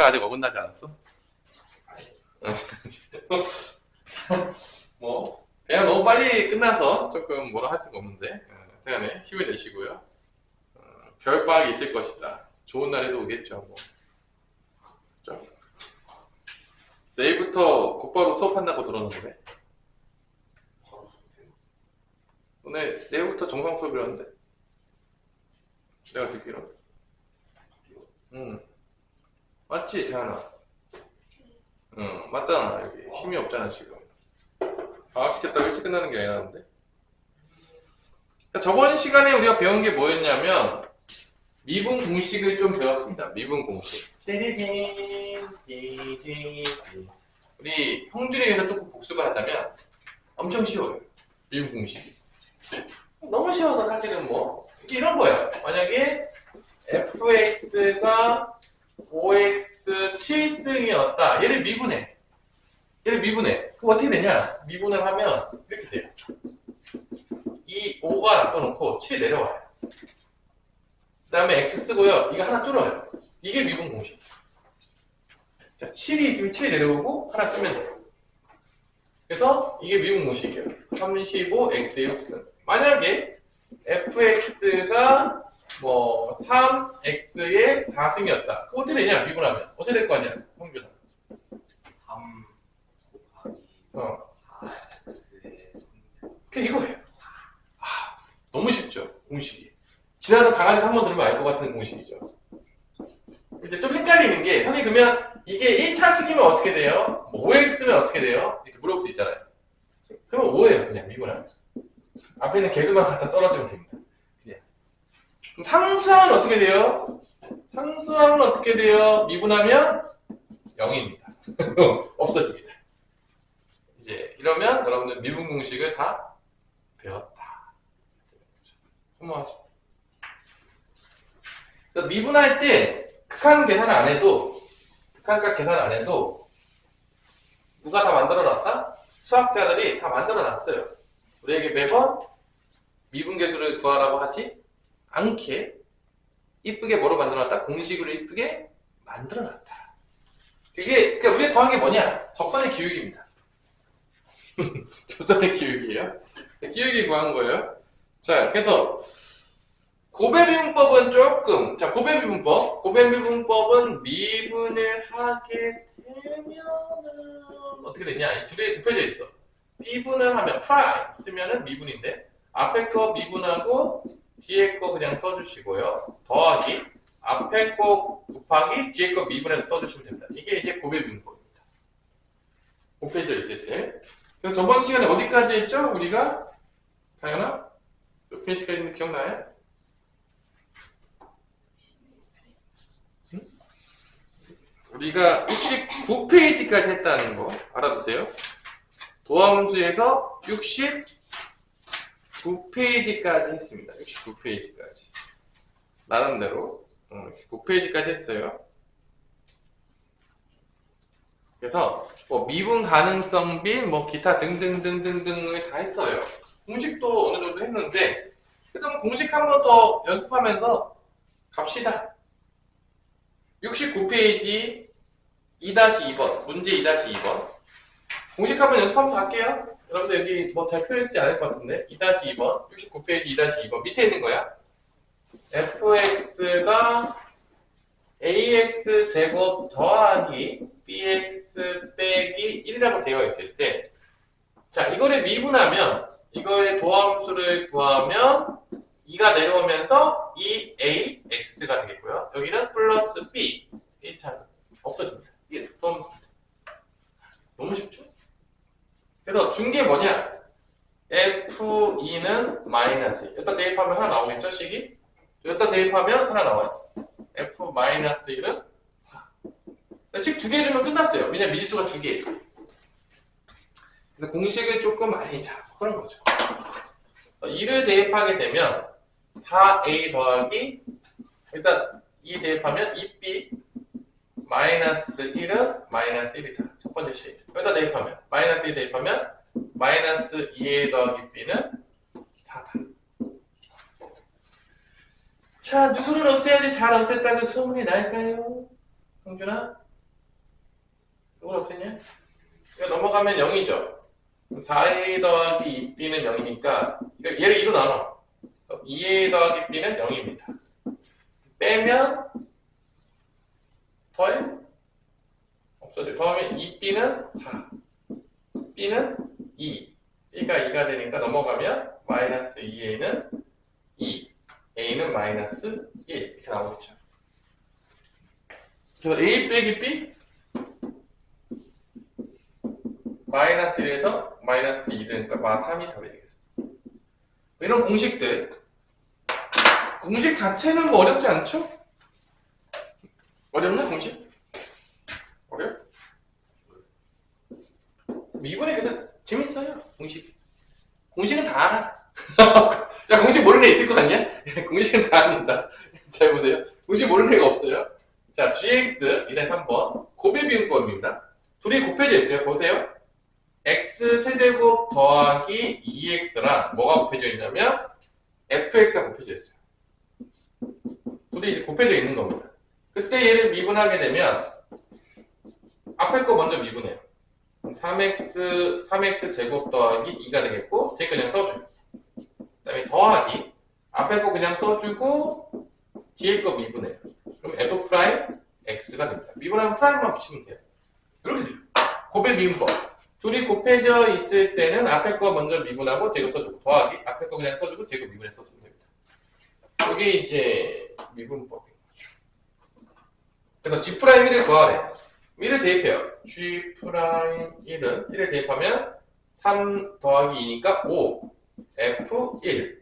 차 아직 어긋나지 않았어? 뭐 그냥 너무 빨리 끝나서 조금 뭐라 할 수가 없는데 시간에 힘을 내시고요. 겨울방학이 있을 것이다. 좋은 날에도 오겠죠. 뭐. 그렇죠? 내일부터 곧바로 수업한다고 들었는데 오늘 내일부터 정상 수업이라는데 내가 듣기로. 맞지 태연아? 맞잖아. 여기 힘이 없잖아 지금. 방학시켰다고 일찍 끝나는 게 아니라는데. 저번 시간에 우리가 배운 게 뭐였냐면 미분 공식을 좀 배웠습니다. 미분 공식. 우리 형준에 의해서 조금 복습을 하자면 엄청 쉬워요. 미분 공식이. 너무 쉬워서 사실은 뭐 이런 거예요. 만약에 fx가 5x 7승이었다. 얘를 미분해. 그럼 어떻게 되냐? 미분을 하면 이렇게 돼요. 이 5가 놔둬놓고 7이 내려와요. 그 다음에 x 쓰고요. 이거 하나 줄어요. 이게 미분 공식. 자, 7이 지금 7이 내려오고 하나 쓰면 돼요. 그래서 이게 미분 공식이에요. 35 x의 6승. 만약에 fx가 뭐 3x의 4승이었다. 그럼 어떻게 되냐? 미분하면 어떻게 될 거 아니야? 형준아. 3 곱하기 4x의 3승. 그냥 이거예요. 너무 쉽죠? 공식이. 지나서 강아지 한번 들으면 알 것 같은 공식이죠. 이제 좀 헷갈리는 게 선생님 그러면 이게 1차식이면 어떻게 돼요? 뭐 5x면 어떻게 돼요? 이렇게 물어볼 수 있잖아요. 그럼 5예요. 그냥 미분하면. 앞에 있는 개수만 갖다 떨어지면 됩니다. 그냥. 그럼 상수항은 어떻게 돼요? 상수항은 어떻게 돼요? 미분하면 0입니다. 없어집니다. 이제 이러면 여러분들 미분 공식을 다 배웠다. 소모하죠. 미분할 때 극한 계산 안 해도 극한값 계산 안 해도 누가 다 만들어 놨다? 수학자들이 다 만들어 놨어요. 우리에게 매번 미분계수를 구하라고 하지 않게 이쁘게 뭐로 만들어 놨다? 공식으로 이쁘게 만들어 놨다. 그러니까 우리가 더한 게 뭐냐? 적선의 기울기입니다. 적선의 기울기예요. 기울기 구한 거예요. 자, 그래서 고배미분법은 조금, 자, 고배미분법은 미분을 하게 되면은 어떻게 되냐? 이 둘이 곱해져 있어. 미분을 하면 프라임 쓰면은 미분인데 앞에 거 미분하고 뒤에 거 그냥 써주시고요. 더하기 앞에 거 곱하기 뒤에 거 미분해서 써주시면 됩니다. 이게 이제 고배미분법입니다. 곱해져 있을 때. 그래서 저번 시간에 어디까지 했죠? 우리가 다현아? 몇 페이지까지 있는지 기억나요? 우리가 69페이지까지 했다는 거 알아두세요. 도함수에서 69페이지까지 했습니다. 69페이지까지. 나름대로 69페이지까지 했어요. 그래서 뭐 미분 가능성비, 뭐 기타 등등등등등을 다 했어요. 공식도 어느 정도 했는데 그래도 공식 한 번 더 연습하면서 갑시다. 69페이지 2-2번 문제 2-2번 공식 한번 연습 한번 갈게요. 여러분들 여기 뭐 잘 표현했지 않을 것 같은데 2-2번 69페이지 2-2번 밑에 있는 거야. fx가 ax 제곱 더하기 bx 빼기 1이라고 되어 있을 때 자, 이거를 미분하면 이거의 도함수를 구하면 2가 내려오면서 2ax가 되겠고요. 여기는 플러스 b 1차는 없어집니다. 이게 도함수입니다. 너무 쉽죠? 그래서 준 게 뭐냐? f2는 마이너스 여기다 대입하면 하나 나오겠죠? 식이? 여기다 대입하면 하나 나와요. f-1은 4. 식 2개 주면 끝났어요. 왜냐면 미지수가 2개예요. 그래서 공식을 조금 많이 잡고 그런 거죠. 2를 대입하게 되면 4a 더하기 일단 2 대입하면 2b 마이너스 1은 마이너스 1이다. 첫 번째 식. 여기다 대입하면 마이너스 2 대입하면 마이너스 2a 더하기 b는 4다. 자, 누구를 없애야지 잘 없앴다고 소문이 날까요? 형준아? 이걸 어떻게 했냐? 이거 넘어가면 0이죠. 4a 더하기 2b는 0이니까 얘를 2로 나눠. 2a 더하기 b는 0입니다. 빼면 더해? 없어져. 더하면 2b는 4, b는 2. b가 2가 되니까 넘어가면 마이너스 2a는 2, a는 마이너스 1 이렇게 나오겠죠. 그래서 a 빼기 b 마이너스 1에서 마이너스 2 되니까 마 3이 답이 되겠습니다. 이런 공식들 공식 자체는 뭐 어렵지 않죠? 어렵나 공식? 어려워? 이번에 그래서 재밌어요 공식. 공식은 다 알아. 야 공식 모르는 애 있을 것 같냐? 공식은 다 압니다. 잘 보세요. 공식 모르는 애가 없어요. 자 gx 일단 3번 곱의 비용법입니다. 둘이 곱해져 있어요. 보세요. x 세제곱 더하기 2x랑 뭐가 곱해져 있냐면 fx가 곱해져 있어요. 둘이 이제 곱해져 있는 겁니다. 그때 얘를 미분하게 되면 앞에 거 먼저 미분해요. 3x 제곱 더하기 2가 되겠고 제 거 그냥 써줘요. 그 다음에 더하기 앞에 거 그냥 써주고 뒤에 거 미분해요. 그럼 f 프라임 x가 됩니다. 미분하면 프라임만 붙이면 돼요. 이렇게 돼요. 곱의 미분법. 둘이 곱해져 있을 때는 앞에 거 먼저 미분하고 뒤에 거 써주고 더하기 앞에 거 그냥 써주고 뒤에 거 미분해서 쓰면 됩니다. 이게 이제 미분법인 거죠. 그래서 G'1을 구하래. 1을 대입해요. G'1은 1을 대입하면 3 더하기 2니까 5 F1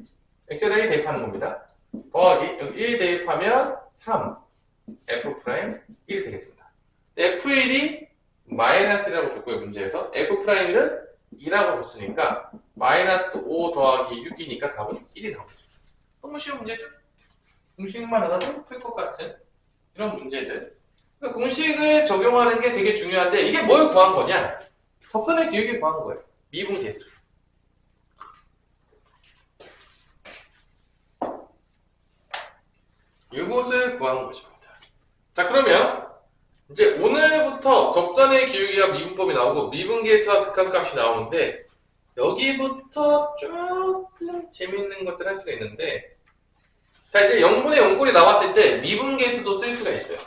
X에다 1 대입하는 겁니다. 더하기 여기 1 대입하면 3 F'1이 되겠습니다. F1이 마이너스라고 줬고요. 문제에서 F'1은 2라고 줬으니까 마이너스 5 더하기 6이니까 답은 1이 나오겠습니다. 너무 쉬운 문제죠? 공식만 알아도 풀 것 같은 이런 문제들. 그러니까 공식을 적용하는 게 되게 중요한데 이게 뭘 구한 거냐? 접선의 기울기를 구한 거예요. 미분 개수. 이것을 구한 것입니다. 자 그러면 이제 오늘부터 접선의 기울기가 미분법이 나오고 미분 개수와 극한수 값이 나오는데 여기부터 조금 재밌는 것들 할 수가 있는데 자 이제 0분의 0꼴이 나왔을 때 미분 개수도 쓸 수가 있어요.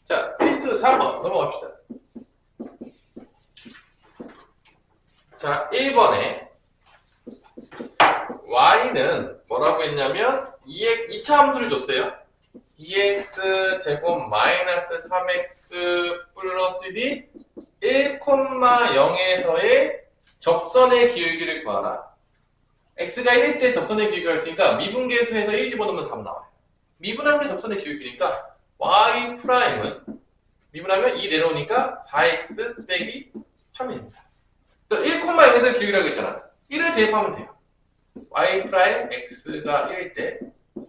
자, 힌트 3번 넘어갑시다. 자, 1번에 y는 뭐라고 했냐면 2차 함수를 줬어요. 2x 제곱 마이너스 3x 플러스 1이 1,0에서의 접선의 기울기를 구하라. x가 1일 때 접선의 기울기가 있으니까 미분계수에서 1 집어넣으면 답 나와요. 미분하면 접선의 기울기니까 y 프라임은 미분하면 2 내려오니까 4x 빼기 3입니다. 1,0에서 기울기라고 했잖아. 1을 대입하면 돼요. y 프라임 x가 1일 때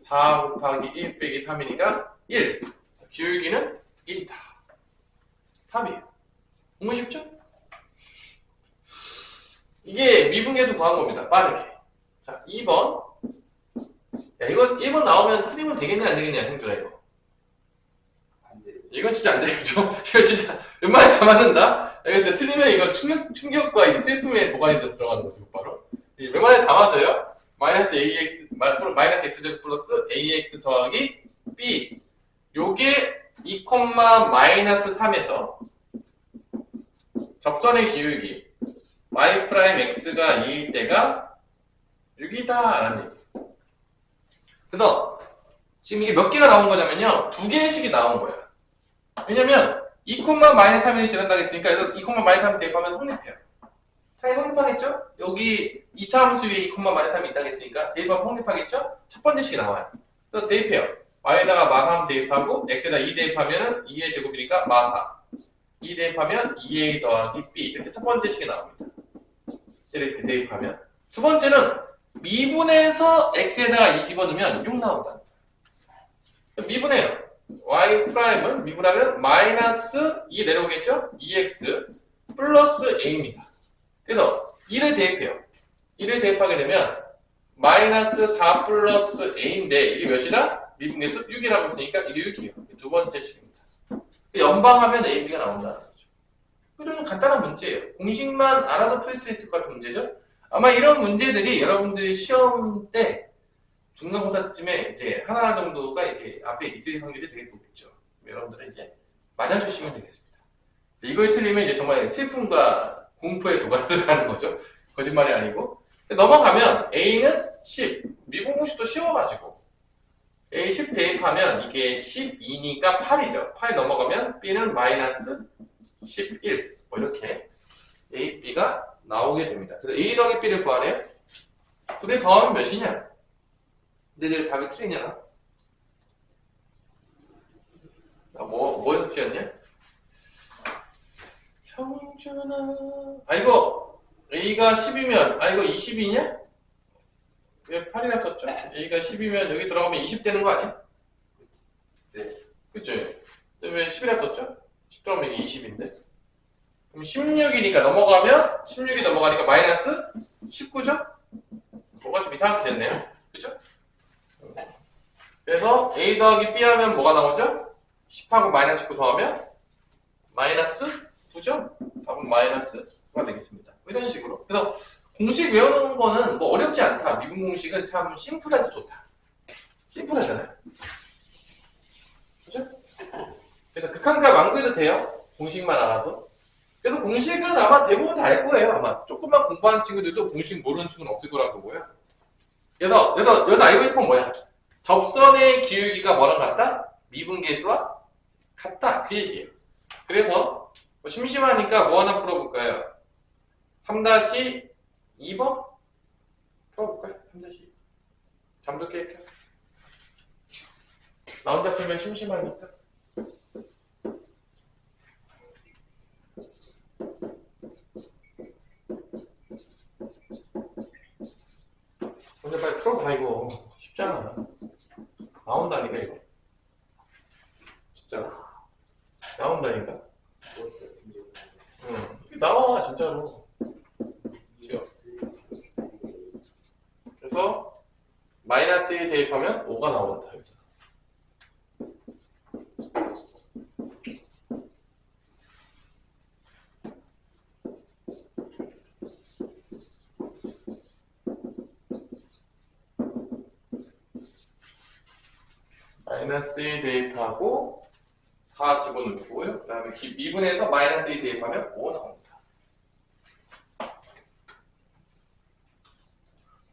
4 곱하기 1 빼기 3이니까 1. 기울기는 1이다. 답이에요. 너무 쉽죠? 이게 미분계수 구한 겁니다. 빠르게. 자, 2번. 야, 이거 1번 나오면 틀리면 되겠냐, 안 되겠냐, 형들아, 이거. 안 돼요. 이건 진짜 안 되겠죠? 이거 진짜 웬만하면 다 맞는다? 이거 진짜 틀리면 이거 충격과 이 슬픔의 도가니도 들어가는 거죠, 바로. 웬만하면 다 맞아요. 마이너스 x제곱 플러스 ax 더하기 b. 요게 2, 마이너스 3에서 접선의 기울기 y 프라임 x가 2일 때가 6이다 라는 얘기. 그래서 지금 이게 몇 개가 나온 거냐면요, 2개씩이 나온 거야. 왜냐면 2, 마이너스 3이 지난다고 했으니까 2, 마이너스 3 대입하면 성립해요. 당연히 성립하겠죠? 여기 2차 함수 위에 2, 마이너스 3이 있다고 했으니까 대입하면 성립하겠죠? 첫 번째 식이 나와요. 그래서 대입해요. y에다가 마3 대입하고 x에다 2 대입하면 2의 제곱이니까 마4. 2 대입하면 2a 더하기 b. 이렇게 첫 번째 식이 나옵니다. 이렇게 대입하면. 두 번째는 미분해서 x에다가 2 집어넣으면 6 나온다. 미분해요. y 프라임은 미분하면 마이너스 2 내려오겠죠? 2x 플러스 a입니다. 그래서 2를 대입해요. 2를 대입하게 되면 마이너스 4 플러스 a인데 이게 몇이다? 미분계수 6이라고 했으니까 이게 6이에요. 두 번째 식입니다. 연방하면 a, b가 나온다는 거죠. 이런 간단한 문제예요. 공식만 알아도 풀 수 있을 것 같은 문제죠. 아마 이런 문제들이 여러분들 시험 때 중간고사쯤에 이제 하나 정도가 이제 앞에 있을 확률이 되게 높죠. 여러분들은 이제 맞아주시면 되겠습니다. 이걸 틀리면 이제 정말 슬픔과 공포의 도가니가 가는 거죠. 거짓말이 아니고. 넘어가면 A는 10, 미분공식도 쉬워가지고 A 10 대입하면 이게 12니까 8이죠. 8 넘어가면 B는 마이너스 11 뭐 이렇게 A, B가 나오게 됩니다. 그래서 A 더하기 B를 구하래요. 둘이 더하면 몇이냐? 근데 내가 답이 틀리냐? 뭐에서 틀렸냐? 형준아. 이거 A가 10이면, 이거 20이냐? 왜 8이라 썼죠? A가 10이면 여기 들어가면 20 되는 거 아니야? 네. 그쵸? 왜 10이라 썼죠? 10 들어가면 이게 20인데? 그럼 16이니까 넘어가면, 16이 넘어가니까 마이너스 19죠? 뭐가 좀 이상하게 됐네요. 그죠? 그래서 A 더하기 B 하면 뭐가 나오죠? 10하고 마이너스 19 더하면 마이너스 9죠? 답은 마이너스 9가 되겠습니다. 이런 식으로. 그래서 공식 외우는 거는 뭐 어렵지 않다. 미분 공식은 참 심플해서 좋다. 심플하잖아요. 그죠? 그래서 극한과 완구해도 돼요. 공식만 알아서. 그래서 공식은 아마 대부분 다 알 거예요. 아마 조금만 공부한 친구들도 공식 모르는 친구는 없을 거라 보고요. 그래서 여기서 알고 싶은 건 뭐야? 접선의 기울기가 뭐랑 같다? 미분계수와 같다. 그 얘기예요. 그래서 뭐 심심하니까 뭐 하나 풀어볼까요? 3-2번? 풀어볼까요? 3-2. 잠도 깨끗. 나 혼자 풀면 심심하니까. 근데 빨리 풀어봐, 이거. 쉽잖아. 나온다니까, 이거. 진짜. 나온다니까. 응. 이게 나와, 진짜로. 그죠? 그래서, 마이너스 1 대입하면 5가 나온다, 여기서. 마이너스 1 대입하고 4 집어넣고요. 그 다음에 미분해서 마이너스 1 대입하면 5 나옵니다.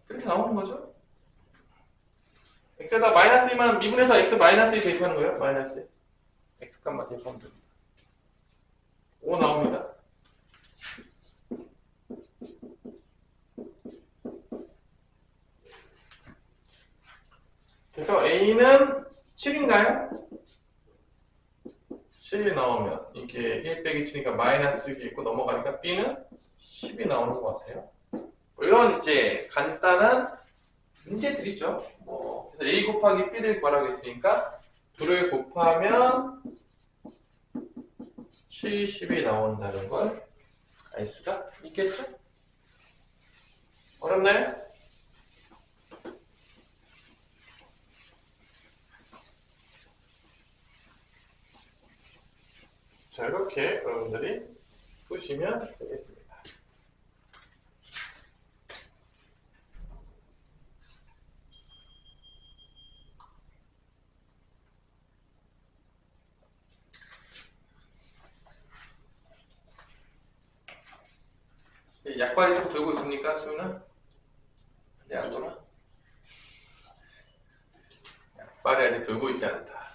이렇게 나오는 거죠. x에다 마이너스 2만 미분해서 x 마이너스 1 대입하는 거예요. 마이너스 1. x 값만 대입하면 됩니다. 5 나옵니다. 그래서 a는 7인가요? 7이 나오면 이게 1 빼기 7이니까 마이너스 6이 있고 넘어가니까 b는 10이 나오는 것 같아요. 뭐 이런 이제 간단한 문제들이죠. 그래서 a 곱하기 b를 구하라고 했으니까 2를 곱하면 70이 나온다는 걸 알 수가 있겠죠? 어렵나요? 자, 이렇게 여러분들이 푸시면 되겠습니다. 약발이 좀 돌고 있습니까, 수민아? 이제 안 돌아? 약발이 아직 돌고 있지 않다.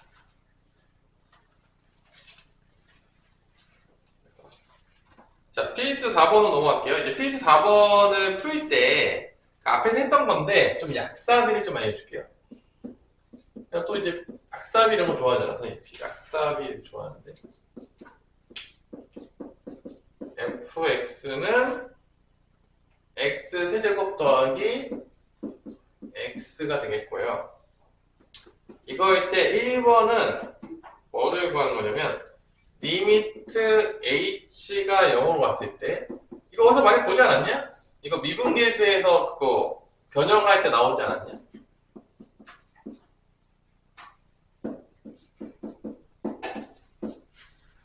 자, 필수 4번으로 넘어갈게요. 이제 필수 4번을 풀 때, 앞에서 했던 건데, 좀 약사비를 좀 알려줄게요. 또 이제, 약사비 이런 거 좋아하잖아, 선생님. 약사비를 좋아하는데. fx는 x 세제곱 더하기 x가 되겠고요. 이거 할 때 1번은 뭐를 구하는 거냐면, 리미트 h가 0으로 왔을 미분계수에서 그거 변형할 때 나오지 않았냐?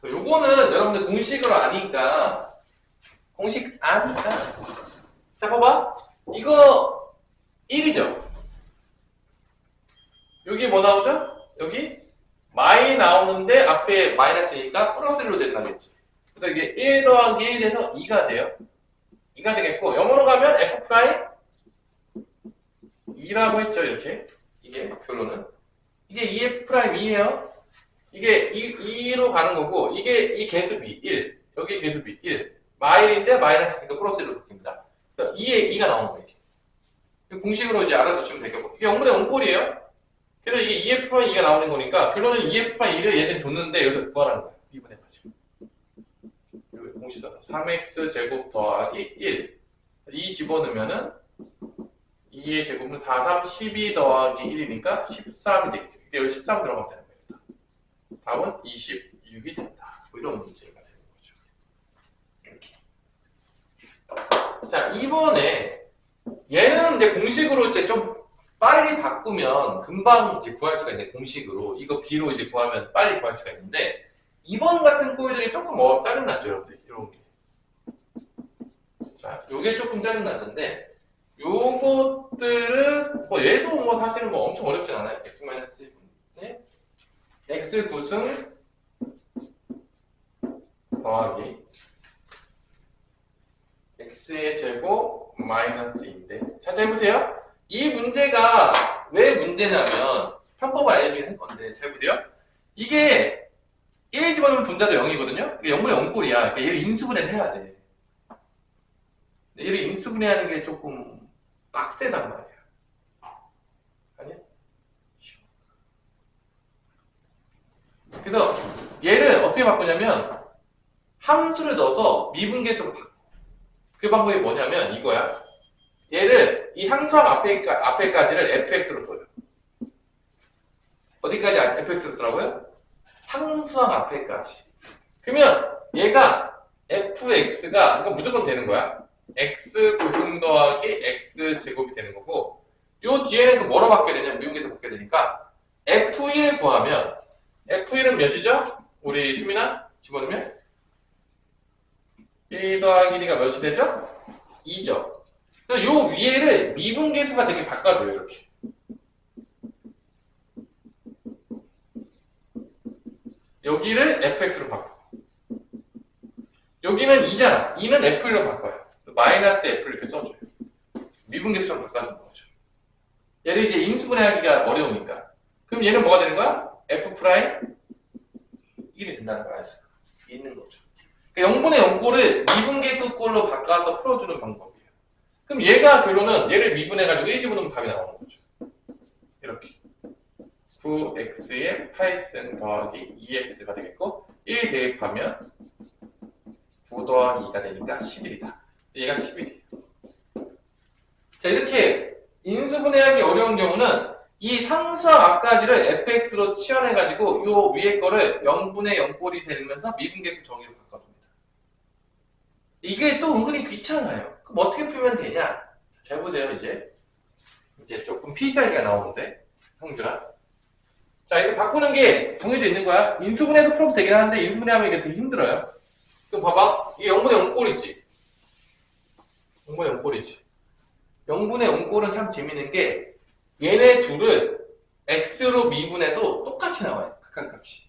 요거는 여러분들 공식으로 아니까 자 봐봐 이거 1이죠 여기 뭐 나오죠? 여기 마이 나오는데 앞에 마이너스니까 플러스 1로 된다겠지 그래서 이게 1 더하기 1 돼서 2가 돼요 2가 되겠고 영어로 가면 f 프라임 2라고 했죠 이렇게 이게 결론은 이게 2f 프라임 2예요 이게 2로 가는 거고 이게 이 개수비 1 여기 개수비 1 마일인데 마이너스니까 플러스 1로 바뀝니다 2에 2가 나오는 거예요 공식으로 이제 알아두시면 되겠고 이게 0분의 0꼴이에요 그래서 이게 2f 프라임 2가 나오는 거니까 결론은 2f 프라임 2를 얘는 줬는데 여기서 구하라는 거예요 2분의 4죠 여기 공식 써서 3x 제곱 더하기 1 2 집어넣으면은 2의 제곱은 4, 3, 12 더하기 1이니까 13이 되겠죠 여기 13 들어가면 되는 거예요 답은 26이 된다. 뭐 이런 문제가 되는 거죠. 이렇게. 자, 이번에 얘는 이제 공식으로 이제 좀 빨리 바꾸면 금방 이제 구할 수가 있는데 공식으로 이거 B로 이제 구하면 빨리 구할 수가 있는데 2번 같은 꼴들이 조금 짜증났죠, 여러분들. 이런 게. 자, 요게 조금 짜증났는데 요것들은 뭐 얘도 뭐 사실은 뭐 엄청 어렵진 않아요. x-1분의 x 9승 더하기 x의 제곱 마이너스인데 자, 잘 보세요. 이 문제가 왜 문제냐면 편법을 알려주긴 할 건데 잘 보세요. 이게 1 집어넣으면 분자도 0이거든요. 이게 0분의 0꼴이야. 그러니까 얘를 인수분해를 해야 돼. 얘를 인수분해하는 게 조금 빡세단 말이야. 아니야? 그래서 얘를 어떻게 바꾸냐면 함수를 넣어서 미분계수로 바꿔. 그 방법이 뭐냐면 이거야. 얘를 이 항수항 앞에까지를 fx로 둬요. 어디까지 fx로 쓰라고요? 항수항 앞에까지. 그러면 얘가 fx가 그러니까 무조건 되는 거야. x 부승 더하기 x 제곱이 되는 거고 요 뒤에는 그 뭐로 바뀌어야 되냐 미분계수 바뀌어야 되니까 f1을 구하면 f1은 몇이죠? 우리 수민아 집어넣으면 1 더하기 1가 몇이 되죠? 2죠. 요 위에를 미분계수가 되게 바꿔줘요 이렇게. 여기를 fx로 바꿔. 여기는 2잖아. 2는 f1로 바꿔요. 마이너스 f를 이렇게 써줘요. 미분계수로 바꿔주는 거죠. 얘를 이제 인수분해하기가 어려우니까. 그럼 얘는 뭐가 되는 거야? f 프라임 1이 된다는 걸 알 수가 있는 거죠. 그러니까 0분의 0꼴을 미분계수 꼴로 바꿔서 풀어주는 방법이에요. 그럼 얘가 결론은 얘를 미분해가지고 1 집어넣으면 답이 나오는 거죠. 이렇게. 9x의 8승 더하기 2x가 되겠고 1 대입하면 9 더하기 2가 되니까 11이다. 얘가 10이 돼요. 자, 이렇게 인수분해하기 어려운 경우는 이 상수항 앞까지를 fx로 치환해가지고 요 위에 거를 0분의 0꼴이 되면서 미분계수 정의로 바꿔줍니다. 이게 또 은근히 귀찮아요. 그럼 어떻게 풀면 되냐? 잘 보세요, 이제 조금 피사기가 나오는데, 형들아. 자, 이거 바꾸는 게 정해져 있는 거야. 인수분해도 풀어도 되긴 하는데, 인수분해하면 이게 되게 힘들어요. 그럼 봐봐. 이게 0분의 0꼴이지. 0분의 0꼴이지. 0분의 0꼴은 참 재밌는 게, 얘네 둘을 x로 미분해도 똑같이 나와요. 극한값이.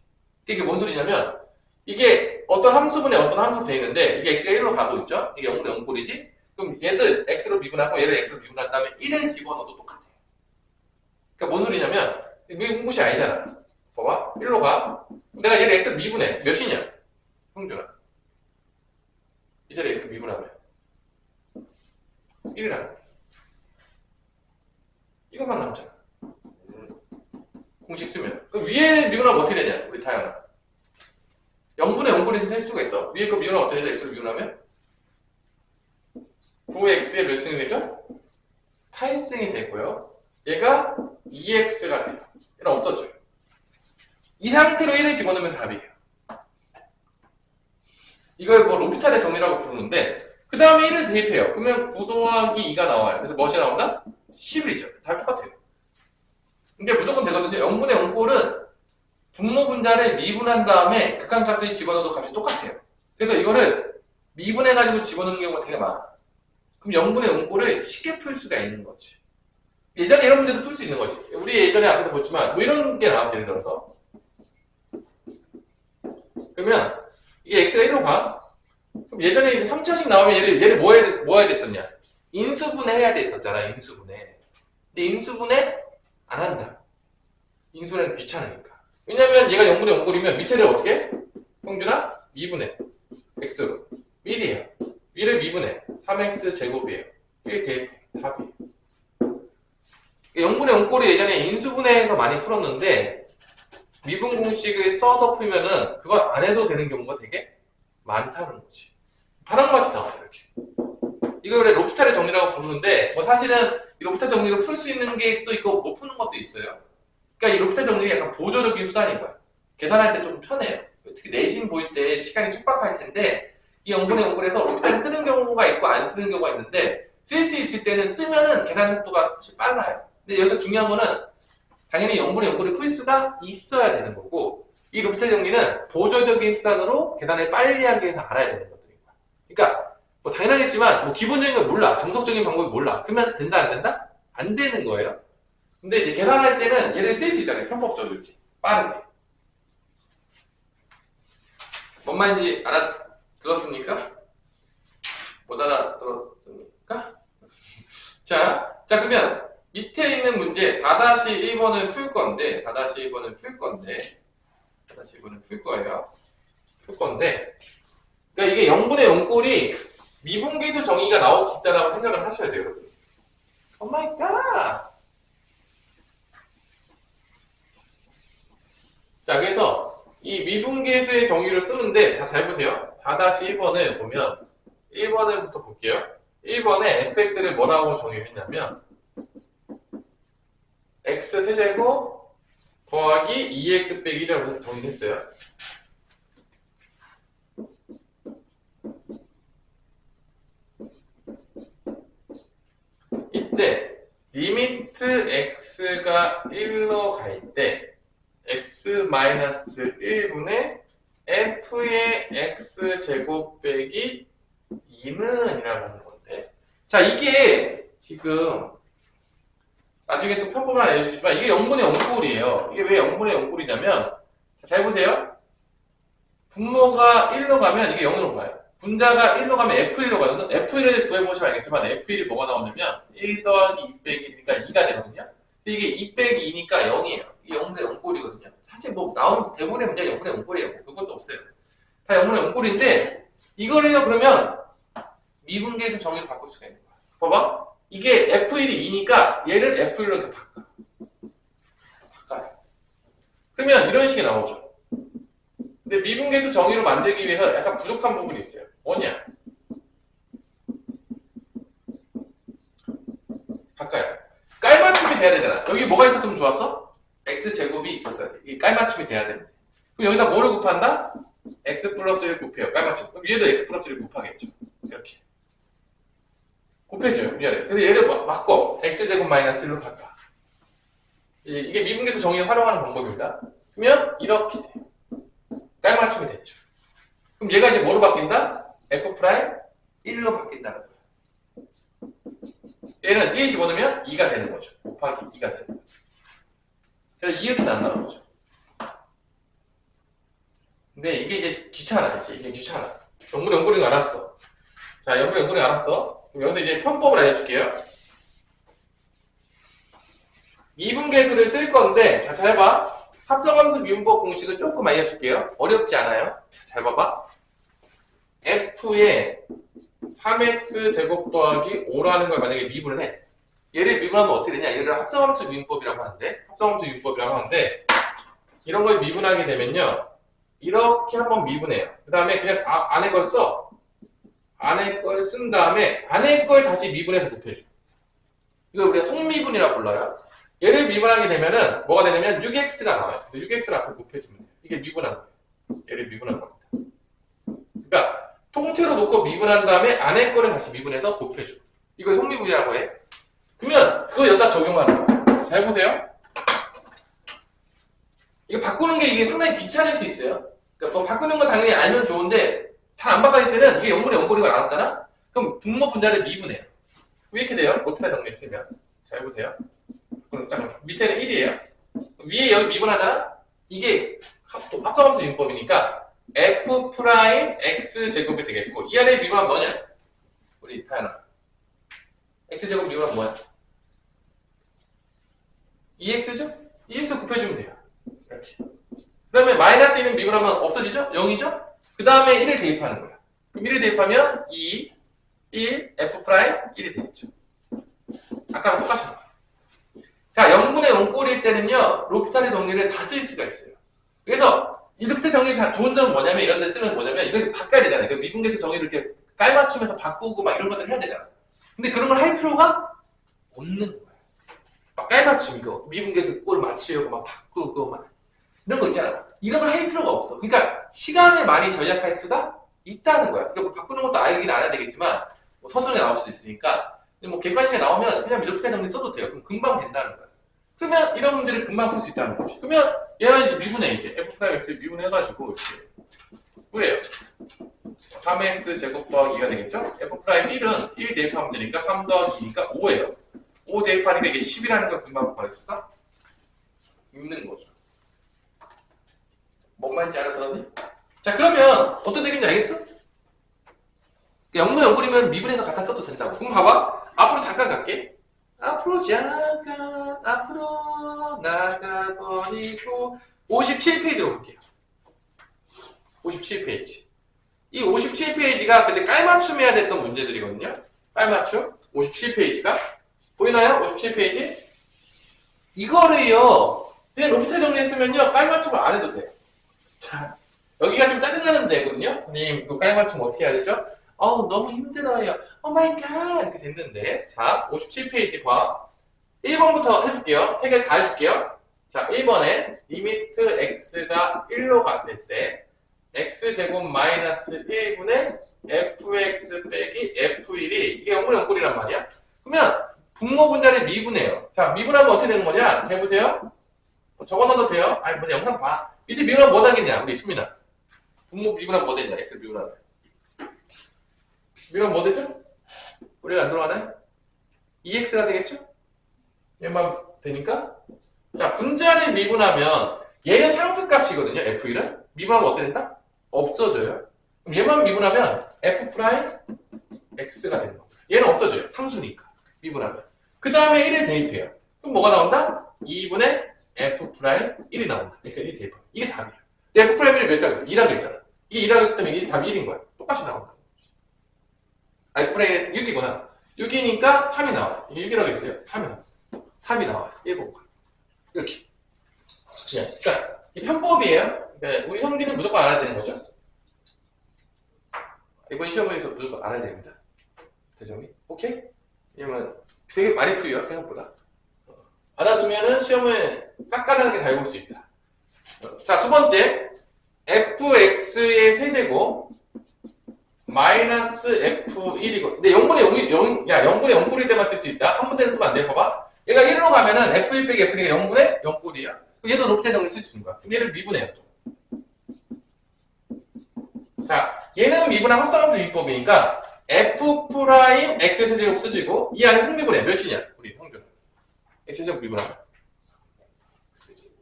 이게 뭔 소리냐면, 이게 어떤 함수분에 어떤 함수로 되어 있는데, 이게 x가 1로 가고 있죠? 이게 0분의 0꼴이지? 그럼 얘들 x로 미분하고 얘를 x로 미분한 다음에 1을 집어넣어도 똑같아요. 그러니까 뭔 소리냐면, 이게 공부시 아니잖아. 봐봐. 1로 가. 내가 얘를 x로 미분해. 몇이냐? 형준아. 이 자리에 x 미분하면 1이라는 거야. 이것만 남잖아. 공식 쓰면. 그럼 위에 미분하면 어떻게 되냐? 우리 다양아. 0분의 0꼴에서 셀 수가 있어. 위에 거 미분하면 어떻게 되냐? x로 미분하면 9x의 몇 승이 되죠? 8승이 되고요. 얘가 2x가 돼요. 얘는 없어져요. 이 상태로 1을 집어넣으면 답이에요. 이걸 뭐 로피탈의 정리라고 부르는데, 그 그 다음에 1을 대입해요. 그러면 9 더하기 2가 나와요. 그래서 무엇이 나온다? 11이죠. 답이 똑같아요. 이게 무조건 되거든요. 0분의 0꼴은 분모 분자를 미분한 다음에 극한값을 집어넣어도 값이 똑같아요. 그래서 이거를 미분해가지고 집어넣는 경우가 되게 많아. 그럼 0분의 0꼴을 쉽게 풀 수가 있는 거지. 예전에 이런 문제도 풀 수 있는 거지. 우리 예전에 앞에서 봤지만 뭐 이런 게 나왔어요. 예를 들어서 그러면 이게 x가 1로 가. 그럼 예전에 이제 3차식 나오면 얘를 뭐 해야 됐었냐? 인수분해 해야 됐었잖아. 인수분해. 근데 인수분해 안 한다. 인수분해는 귀찮으니까. 왜냐면 얘가 0분의 0꼴이면 밑에를 어떻게 해? 형준아? 미분해. x로. 미리에요. 위를 미분해. 3x 제곱이에요. 이게 대입해. 답이에요. 0분의 0꼴이 예전에 인수분해에서 많이 풀었는데 미분 공식을 써서 풀면은 그걸 안 해도 되는 경우가 되게 많다는 거지. 바람같이 나와요. 이렇게. 이걸 원래 로피탈의 정리라고 부르는데 뭐 사실은 이 로피탈 정리를 풀 수 있는 게 또 있고 못 푸는 것도 있어요. 그러니까 이 로피탈 정리가 약간 보조적인 수단인 거야. 계산할 때 좀 편해요. 특히 내신 보일 때 시간이 촉박할 텐데 이 0분의 0꼴에서 로피탈을 쓰는 경우가 있고 안 쓰는 경우가 있는데 쓸 수 있을 때는 쓰면은 계산 속도가 훨씬 빨라요. 근데 여기서 중요한 거는 당연히 0분의 0꼴을 풀 수가 있어야 되는 거고 이 로피탈 정리는 보조적인 수단으로 계산을 빨리 하기 위해서 알아야 되는 것들인 거야. 그러니까 뭐 당연하겠지만 뭐 기본적인 걸 몰라. 정석적인 방법을 몰라. 그러면 된다 안 된다? 안 되는 거예요. 근데 이제 계산할 때는 얘를 쓸 수 있잖아요. 편법적으로 이렇게 빠르게. 뭔 말인지 알아들었습니까? 못 알아들었습니까? 자 그러면 밑에 있는 문제 4-1번을 풀 건데 4-1번을 풀 거예요. 그러니까 이게 0분의 0꼴이 미분계수 정의가 나올 수 있다라고 생각을 하셔야 돼요, 여러분. 오 마이 갓! 자, 그래서 이 미분계수의 정의를 쓰는데 잘 보세요. 4-1번을 보면 1번을부터 볼게요. 1번에 fx를 뭐라고 정의했냐면 x 세제곱 더하기 2x 빼기 1이라고 정의했어요. 이때 리미트 x가 1로 갈 때 x-1분의 f의 x제곱 빼기 2는 이라고 하는 건데 자 이게 지금 나중에 또 편법을 알려주시지만 이게 0분의 0꼴이에요. 이게 왜 0분의 0꼴이냐면 잘 보세요. 분모가 1로 가면 이게 0으로 가요. 분자가 1로 가면 F1로 가거든요. F1을 구해보시면 알겠지만 F1이 뭐가 나오냐면 1 더하기 2 빼기 1이니까 2가 되거든요. 근데 이게 2 빼기 2니까 0이에요. 이게 0분의 0꼴이거든요. 사실 뭐 나온 대부분의 문제가 0분의 0꼴이에요. 뭐 그것도 없어요. 다 0분의 0꼴인데 이걸 해요 그러면 미분계수 정의를 바꿀 수가 있는 거야. 봐봐. 이게 F1이 2니까 얘를 F1로 이렇게 바꿔요. 그러면 이런 식이 나오죠. 근데 미분계수 정의로 만들기 위해서 약간 부족한 부분이 있어요. 뭐냐? 바꿔요. 깔맞춤이 돼야 되잖아. 여기 뭐가 있었으면 좋았어? x제곱이 있었어야 돼. 이게 깔맞춤이 돼야 되는데. 그럼 여기다 뭐를 곱한다? x 플러스 1 곱해요. 깔맞춤. 그럼 얘도 x 플러스 1 곱하겠죠. 이렇게. 곱해줘요. 미안해. 그래서 얘를 바꿔. x제곱 마이너스 1로 바꿔. 이게 미분계수 정의를 활용하는 방법입니다. 그러면 이렇게 돼요. 깔맞춤이 됐죠. 그럼 얘가 이제 뭐로 바뀐다? f 프라임 1로 바뀐다는 거예요. 얘는 1 집어넣으면 2가 되는 거죠. 곱하기 2가 되는 거죠. 그래서 이렇게 나온다는 거죠. 근데 이게 이제 귀찮아. 이게 귀찮아. 0분의 0꼴인 거 알았어. 자, 0분의 0꼴인 거 알았어. 그럼 여기서 이제 편법을 알려줄게요. 미분계수를 쓸 건데, 자, 잘 봐. 합성함수 미분법 공식을 조금 알려줄게요. 어렵지 않아요. 잘 봐봐. f의 3x 제곱 더하기 5라는 걸 만약에 미분을 해. 얘를 미분하면 어떻게 되냐? 얘를 합성함수 미분법이라고 하는데, 이런 걸 미분하게 되면요. 이렇게 한번 미분해요. 그 다음에 그냥 안에 걸 써. 안에 걸 쓴 다음에 안에 걸 다시 미분해서 곱해줘. 이걸 우리가 속미분이라고 불러요. 얘를 미분하게 되면은 뭐가 되냐면 6x가 나와요. 6x를 앞에 곱해주면 돼요. 이게 미분한 거예요. 얘를 미분한 겁니다. 그러니까 통째로 놓고 미분한 다음에 안에 거를 다시 미분해서 곱해줘. 이걸 성미분이라고 해. 그러면 그거 여기다 적용하는 거야. 잘 보세요. 이거 바꾸는 게 이게 상당히 귀찮을 수 있어요. 그러니까 뭐 바꾸는 건 당연히 알면 좋은데 잘 안 바꿔질 때는 이게 0분의 0꼴인 걸 알았잖아? 그럼 분모 분자를 미분해요. 왜 이렇게 돼요? 로피타 정리했으면. 잘 보세요. 그럼 잠깐만. 밑에는 1이에요. 위에 여기 미분하잖아? 이게 합성함수 융법이니까 f 프라임 x 제곱이 되겠고 이 안에 미분하면 뭐냐? 우리 다현아. x 제곱 미분하면 뭐야? 2x죠? 2x 곱해주면 돼요. 이렇게. 그 다음에 마이너스 1은 미분하면 없어지죠? 0이죠? 그 다음에 1을 대입하는 거야. 그럼 1을 대입하면 2, 1, f 프라임 1이 되겠죠. 아까랑 똑같이 나와요. 자, 0분의 0꼴일 때는요, 로피탈의 정리를 다 쓸 수가 있어요. 그래서 이 로피탈 정리 좋은 점은 뭐냐면, 이런 데 쓰면 뭐냐면, 이거 바꿔야 되잖아요. 이거 미분계수 정의를 이렇게 깔맞추면서 바꾸고 막 이런 것들을 해야 되잖아. 근데 그런 걸 할 필요가 없는 거예요. 막 깔맞춤, 이거. 미분계수 꼴 맞추려고 막 바꾸고 막. 이런 거 있잖아. 이런 걸 할 필요가 없어. 그러니까 시간을 많이 절약할 수가 있다는 거야. 그러니까 뭐 바꾸는 것도 알긴 알아야 되겠지만, 뭐 서술에 나올 수도 있으니까. 뭐 객관식에 나오면 그냥 로피탈 정리 써도 돼요. 그럼 금방 된다는 거야. 그러면 이런 문제를 금방 풀 수 있다는 거지. 그러면 얘는 이제 미분해, 이제. f'(x) 미분해가지고, 이렇게. 그래요. 3x 제곱 더하기 2가 되겠죠? f'1은 1 대입하면 되니까 3 더하기 2니까 5예요. 5 대입하니까 이게 10이라는 걸 금방 구할 수가 있는 거죠. 뭔 말인지 알아들었니? 자, 그러면 어떤 얘기인지 알겠어? 0분의 0꼴이면 미분해서 갖다 써도 된다고. 그럼 봐봐. 앞으로 잠깐 갈게. 앞으로 잠깐 앞으로 나가버리고 57페이지로 갈게요. 57페이지. 이 57페이지가 근데 깔맞춤 해야 됐던 문제들이거든요. 깔맞춤 57페이지가 보이나요? 57페이지 이거를요 그냥 로피탈 정리했으면요 깔맞춤을 안 해도 돼요. 자, 여기가 좀 짜증나는 데거든요. 선생님 이거 깔맞춤 어떻게 해야 되죠? 너무 힘들어요. 오 마이 갓 이렇게 됐는데. 자, 57페이지 봐. 1번부터 해줄게요. 3개 다 해줄게요. 자, 1번에 리미트 x가 1로 갔을 때 x제곱 마이너스 1분의 fx 빼기 f1이 이게 0분의 0꼴이란 말이야. 그러면 분모 분자를 미분해요. 자, 미분하면 어떻게 되는 거냐? 잘 보세요. 적어놔도 돼요. 아니, 뭐 영상 봐. 밑에 미분하면 뭐 당겠냐? 우리 수민아. 분모 미분하면 뭐 되냐? x 미분하면. 미분하면 뭐 되죠? 우리가 안 들어가나요? 2x가 되겠죠? 얘만 되니까. 자, 분자를 미분하면 얘는 상수값이거든요. f1은. 미분하면 어떻게 된다? 없어져요. 그럼 얘만 미분하면 f 프라임 x가 되는 겁니다. 얘는 없어져요. 상수니까. 미분하면. 그 다음에 1을 대입해요. 그럼 뭐가 나온다? 2분의 f 프라임 1이 나온다. 그러니까 1 대입하면. 이게 답이에요. f 프라임 1이 몇 살? 2라고 했잖아. 이게 2라고 했기 때문에 이게 답이 1인 거야. 똑같이 나온다. f 프라임 6이구나. 6이니까 3이 나와요. 이게 6이라고 했어요. 3이 나와요. 3이 나와요. 1번. 이렇게. 그러니까 이 편법이에요. 그러니까 우리 형기는 무조건 알아야 되는 거죠. 이번 시험에서 무조건 알아야 됩니다. 대정이. 오케이? 왜냐면 되게 많이 풀려요. 생각보다. 알아두면은 시험을 깐깐하게 잘 볼 수 있다. 자, 두 번째. fx의 세제곱 마이너스 f1이고 근데 0분의 0꼴일 때만 쓸 수 있다. 한 문제는 쓰면 안 돼. 봐봐. 얘가 1로 가면은 f1 빼기 f2가 0분의 0꼴이야. 얘도 로피탈 정리 쓸 수 있는 거야. 그럼 얘를 미분해요. 또. 자, 얘는 미분한 합성함수 유인법이니까 f 프라임 x 세제곱 쓰지고 이 안에 승미분해 몇이냐? 우리 형준. x 세제곱 미분하면.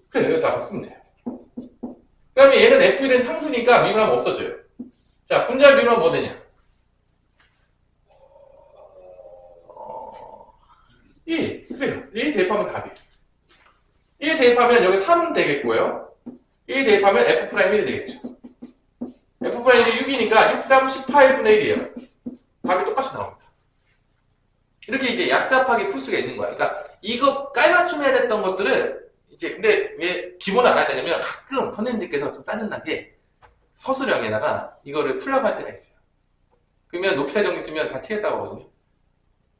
그래, 여기다 쓰면 돼요. 그 다음에 얘는 f1은 상수니까 미분하면 없어져요. 자, 분자 미분하면 뭐 되냐? 1. 그래요. 1 대입하면 답이. 1 대입하면 여기 3 되겠고요. 1 대입하면 f 프라임 1이 되겠죠. f 프라임 1이 6이니까 6, 3, 18분의 1이에요. 답이 똑같이 나옵니다. 이렇게 이제 얍삽하게 풀 수가 있는 거야. 그러니까 이거 깔맞춤해야 됐던 것들을 이제 근데 왜 기본을 알아야 되냐면 가끔 선생님들께서 좀 짜증나게 서술형에다가 이거를 풀라고 할 때가 있어요. 그러면 높이사 정리 쓰면 다 틀렸다고 하거든요.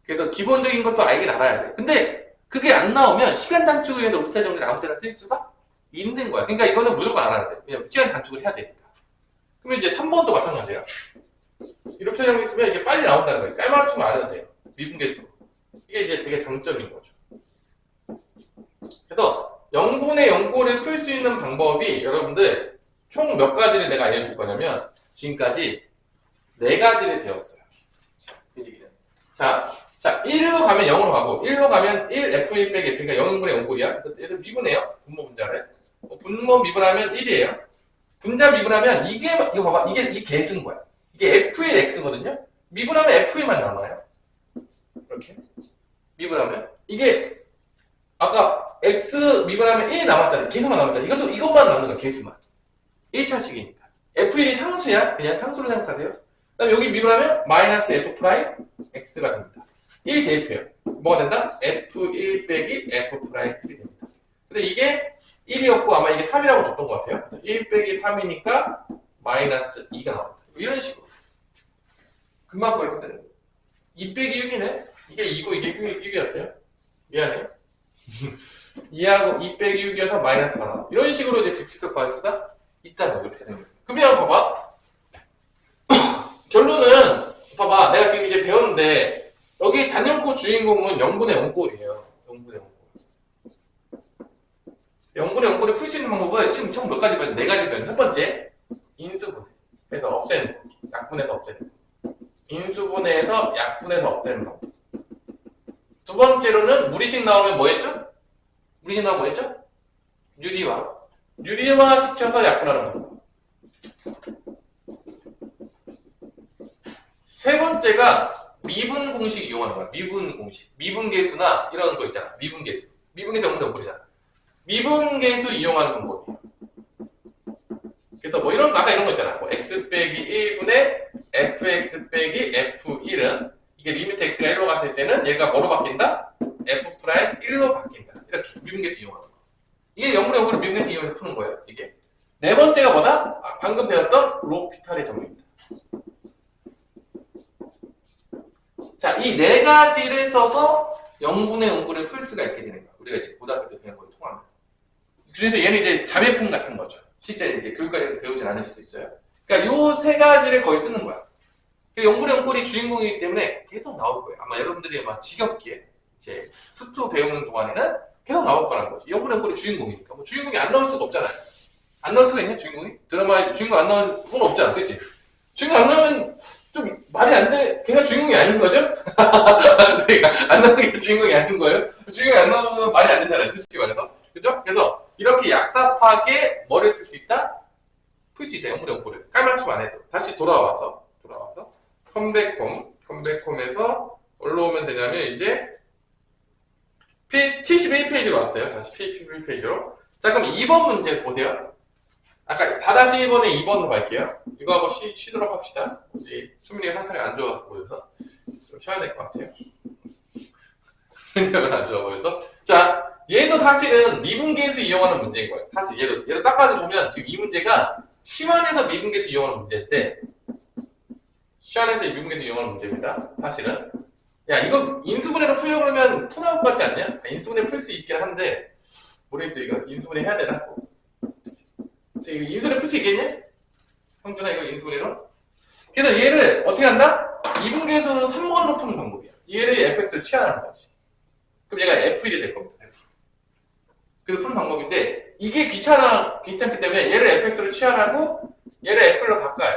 그래서 기본적인 것도 알긴 알아야 돼. 근데 그게 안 나오면 시간 단축을 위해서 높이사 정리를 아무 때나 쓸 수가 있는 거야. 그러니까 이거는 무조건 알아야 돼. 왜냐면 시간 단축을 해야 되니까. 그러면 이제 3번도 마찬가지야. 이렇게 되고 있으면 이게 빨리 나온다는 거예요. 깔맞춤 안 해도 돼요. 미분계수. 이게 이제 되게 장점인 거죠. 그래서 0분의 0꼴을 풀 수 있는 방법이 여러분들 총 몇 가지를 내가 알려줄 거냐면 지금까지 4가지를 배웠어요. 자, 1로 가면 0으로 가고 1로 가면 1F1 빼기 F, 그러니까 0분의 0꼴이야. 얘를 미분해요. 분모 분자를. 분모 미분하면 1이에요. 분자 미분하면 이거 봐봐. 이게 개수인 거야. 이게 F1 X거든요. 미분하면 F1만 남아요. 이렇게. 미분하면. 이게 아까 X 미분하면 1이 남았잖아. 개수만 남았잖아. 이것만 남는 거야. 개수만. 1차식이니까. F1이 상수야. 그냥 상수로 생각하세요. 그 다음에 여기 미분하면 마이너스 F 프라임 X가 됩니다. 1 대입해요. 뭐가 된다? F1 빼기 F 프라임 1이 됩니다. 근데 이게 1이었고 아마 이게 3이라고 줬던 것 같아요. 1 빼기 3이니까 마이너스 2가 나옵니다. 이런 식으로. 금방 구했을 때는 2 빼기 6이네? 이게 2고 이게 6이었대요. 미안해요. 2하고 2 빼기 6이어서 마이너스가 나와. 이런 식으로 이제 규칙을 구할 수가 있다는 거죠. 이렇게 생겼어요. 그러면 봐봐. 결론은 봐봐. 내가 지금 이제 배웠는데 여기 단연코 주인공은 0분의 0꼴이에요. 0분의 0꼴. 0분의 0꼴을 풀 수 있는 방법은 지금 총 몇 가지 배웠는데 4가지 배웠는데 첫 번째 인수분해해서 없애는 거. 약분해서 없애는 거. 인수분해해서 약분해서 없애는 거. 두 번째로는 무리식 나오면 뭐 했죠? 무리식 나오면 뭐 했죠? 유리화 시켜서 약분하는 거. 세 번째가 미분 공식 이용하는 거야. 미분 공식. 미분계수나 이런 거 있잖아. 미분계수. 미분계수 0분의 0꼴이잖아. 미분계수 이용하는 방법이에요. 그래서 뭐 아까 이런 거 있잖아. 뭐 x 빼기 1분의 fx 빼기 f1은 이게 리미트 x가 1로 갔을 때는 얘가 뭐로 바뀐다? f 프라임 1로 바뀐다. 이렇게 미분계수 이용하는 거. 이게 0분의 0꼴을 미분계수 이용해서 푸는 거예요. 이게. 네 번째가 뭐다? 방금 배웠던 로피탈의 정리입니다. 자, 이 4가지를 써서 0분의 0꼴을 풀 수가 있게 되는 거야. 우리가 이제 고등학교 때 배운 거에 통합니다. 그중에서 얘는 이제 자매품 같은 거죠. 실제 이제 교육과정에서 배우진 않을 수도 있어요. 그러니까 요 3가지를 거의 쓰는 거야. 0분의 0꼴이 주인공이기 때문에 계속 나올 거예요. 아마 여러분들이 아마 지겹게 이제 수투 배우는 동안에는 계속 나올 거라는 거죠. 0분의 0꼴이 주인공이니까. 뭐 주인공이 안 나올 수가 없잖아요. 안 나올 수가 있냐, 주인공이? 드라마에 주인공 안 나올 건 없잖아. 그치? 주인공 안 나오면 좀 말이 안 돼. 걔가 주인공이 아닌 거죠? 그러니까 안 나오는 게 주인공이 아닌 거예요? 주인공이 안 나오면 말이 안 되잖아요. 솔직히 말해서. 그죠? 그래서 이렇게 얍삽하게 머리를 풀 수 있다? 풀 수 있다. 0분의 0꼴을. 깔맞춤 안 해도. 다시 돌아와서 컴백홈에서 뭘로 오면 되냐면 이제 71페이지로 왔어요. 다시 71페이지로. 자, 그럼 2번 문제 보세요. 아까 4-1번에 2번으로 갈게요. 이거 하고 쉬도록 합시다. 혹시 수민이가 상태가 안 좋아 보여서 좀 쉬어야 될 것 같아요. 상태가 안 좋아 보여서. 자, 얘도 사실은 미분계수 이용하는 문제인 거예요. 사실 얘도 딱 봐주시면 지금 이 문제가 시환해서 미분계수 이용하는 문제인데 시환해서 미분계수 이용하는 문제입니다. 사실은. 야, 이거 인수분해로 풀려고 그러면 토 나올 것 같지 않냐? 인수분해 풀 수 있긴 한데 모르겠어. 이거 인수분해 해야 되나? 이거 인수분해 풀 수 있겠냐? 형준아, 이거 인수분해로? 그래서 얘를 어떻게 한다? 미분계수는 3번으로 푸는 방법이야. 얘를 fx를 치환하는 거지. 그럼 얘가 f1이 될 겁니다. 그래서 푸는 방법인데 이게 귀찮기 때문에 얘를 fx로 치환하고 얘를 f로 바꿔요.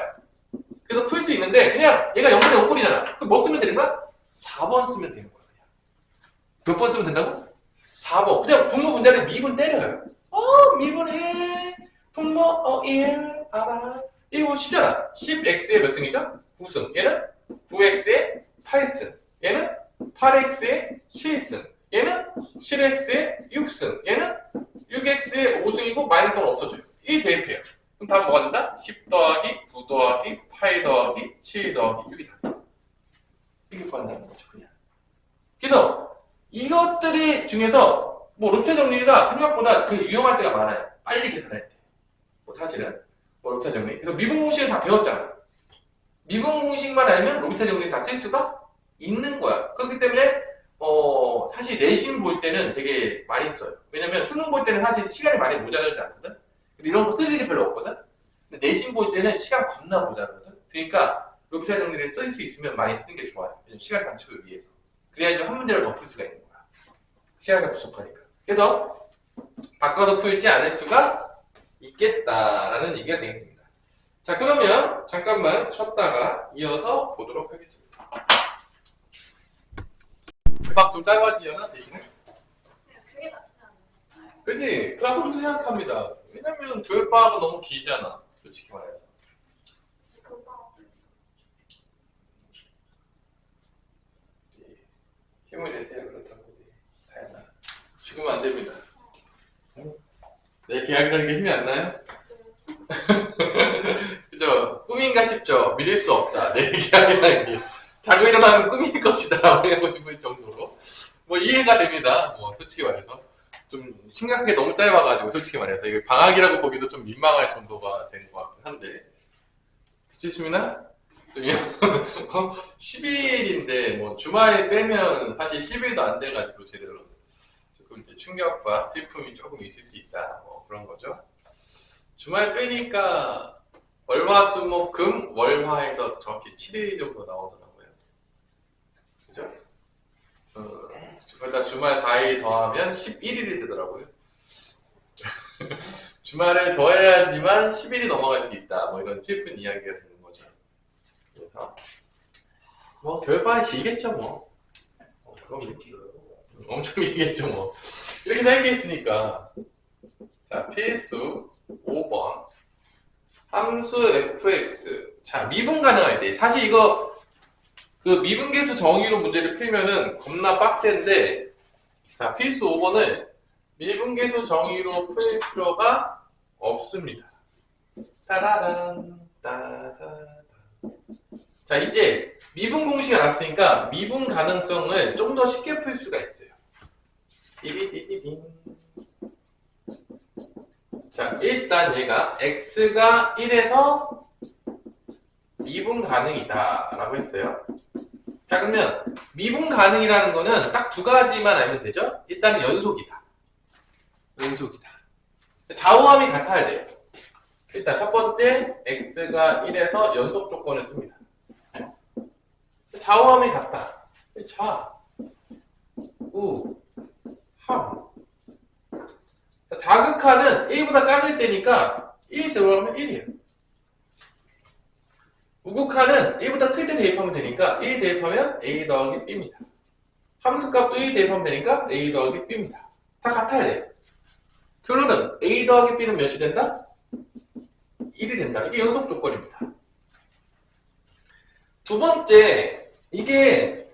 그래서 풀 수 있는데 그냥 얘가 0분의 5꼴이잖아. 그럼 뭐 쓰면 되는 거야? 4번 쓰면 되는 거야. 그냥. 몇 번 쓰면 된다고? 4번. 그냥 분모 분자를 미분 때려요. 미분해. 분모 1 알아. 이거 쉽잖아. 10x에 몇 승이죠? 9승. 얘는 9x에 8승. 얘는 8x에 7승. 얘는 7x에 6승. 얘는 6x에 5승이고 마이너스는 없어져요. 이 대입해요. 그럼 답은 뭐가 된다? 10 더하기 9 더하기 8 더하기 7 더하기 6이 다. 이게 구한다는 거죠, 그냥. 그래서 이것들이 중에서 뭐 롭타 정리가 생각보다 그 유용할 때가 많아요. 빨리 계산할 때. 뭐 사실은 뭐 롭타 정리. 그래서 미분 공식을 다 배웠잖아. 미분 공식만 알면 롭타 정리를 다 쓸 수가 있는 거야. 그렇기 때문에 사실 내신 볼 때는 되게 많이 써요. 왜냐면 수능 볼 때는 사실 시간이 많이 모자라지 않거든. 근데 이런 거 쓸 일이 별로 없거든. 근데 내신 볼 때는 시간 겁나 모자라거든. 그러니까 로피탈 정리를 쓸 수 있으면 많이 쓰는 게 좋아요. 왜냐면 시간 단축을 위해서. 그래야지 한 문제를 더 풀 수가 있는 거야. 시간이 부족하니까. 그래서 바꿔서 풀지 않을 수가 있겠다라는 얘기가 되겠습니다. 자, 그러면 잠깐만 쉬었다가 이어서 보도록 하겠습니다. 수학 좀 짧아지려나 대신에? 그게 낫지 않나요? 그치? 그렇게 생각합니다. 왜냐면 교육방학은 너무 길잖아. 솔직히 말해서. 힘을 내세요. 그렇다고. 다양한. 죽으면 안 됩니다. 네, 계약 가는 게 힘이 안 나요? 그죠? 꿈인가 싶죠? 믿을 수 없다. 내 계약이라는 게. 자고 일어나면 꿈일 것이다. 라고 하고 싶을 정도로. 뭐 이해가 됩니다. 뭐 솔직히 말해서. 좀 심각하게 너무 짧아가지고 솔직히 말해서. 이거 방학이라고 보기도 좀 민망할 정도가 된 것 같긴 한데. 지수민아? 10일인데, 뭐, 주말에 빼면 사실 10일도 안 돼가지고, 제대로. 조금 이제 충격과 슬픔이 조금 있을 수 있다. 뭐, 그런 거죠. 주말 빼니까, 월화수목금, 월화에서 정확히 7일 정도 나오더라고요. 그죠? 거기다 주말 4일 더하면 11일이 되더라고요. 주말에 더해야지만 10일이 넘어갈 수 있다. 뭐, 이런 슬픈 이야기가 되는 거죠. 그래서 뭐 교육방이 길겠죠 뭐. 그럼 엄청 길겠죠 뭐. 이렇게 생겼으니까 자 필수 5번 함수 fx 자 미분 가능할 때 사실 이거 그 미분계수 정의로 문제를 풀면은 겁나 빡센데 자 필수 5번을 미분계수 정의로 풀 필요가 없습니다. 따라란 따라란 자, 이제 미분 공식이 나왔으니까 미분 가능성을 좀 더 쉽게 풀 수가 있어요. 띠리디디딩. 자, 일단 얘가 x가 1에서 미분 가능이다 라고 했어요. 자, 그러면 미분 가능이라는 거는 딱 두 가지만 알면 되죠? 일단 연속이다. 연속이다. 좌우함이 같아야 돼요. 일단 첫 번째 x가 1에서 연속 조건을 씁니다. 좌우함이 같다. 좌, 우, 함. 자극하는 1보다 작을 때니까 1 들어가면 1이에요. 우극하는 1보다 클 때 대입하면 되니까 1 대입하면 a 더하기 b입니다. 함수값도 1 대입하면 되니까 a 더하기 b입니다. 다 같아야 돼요. 결론은 a 더하기 b는 몇이 된다? 1이 된다. 이게 연속 조건입니다. 두 번째, 이게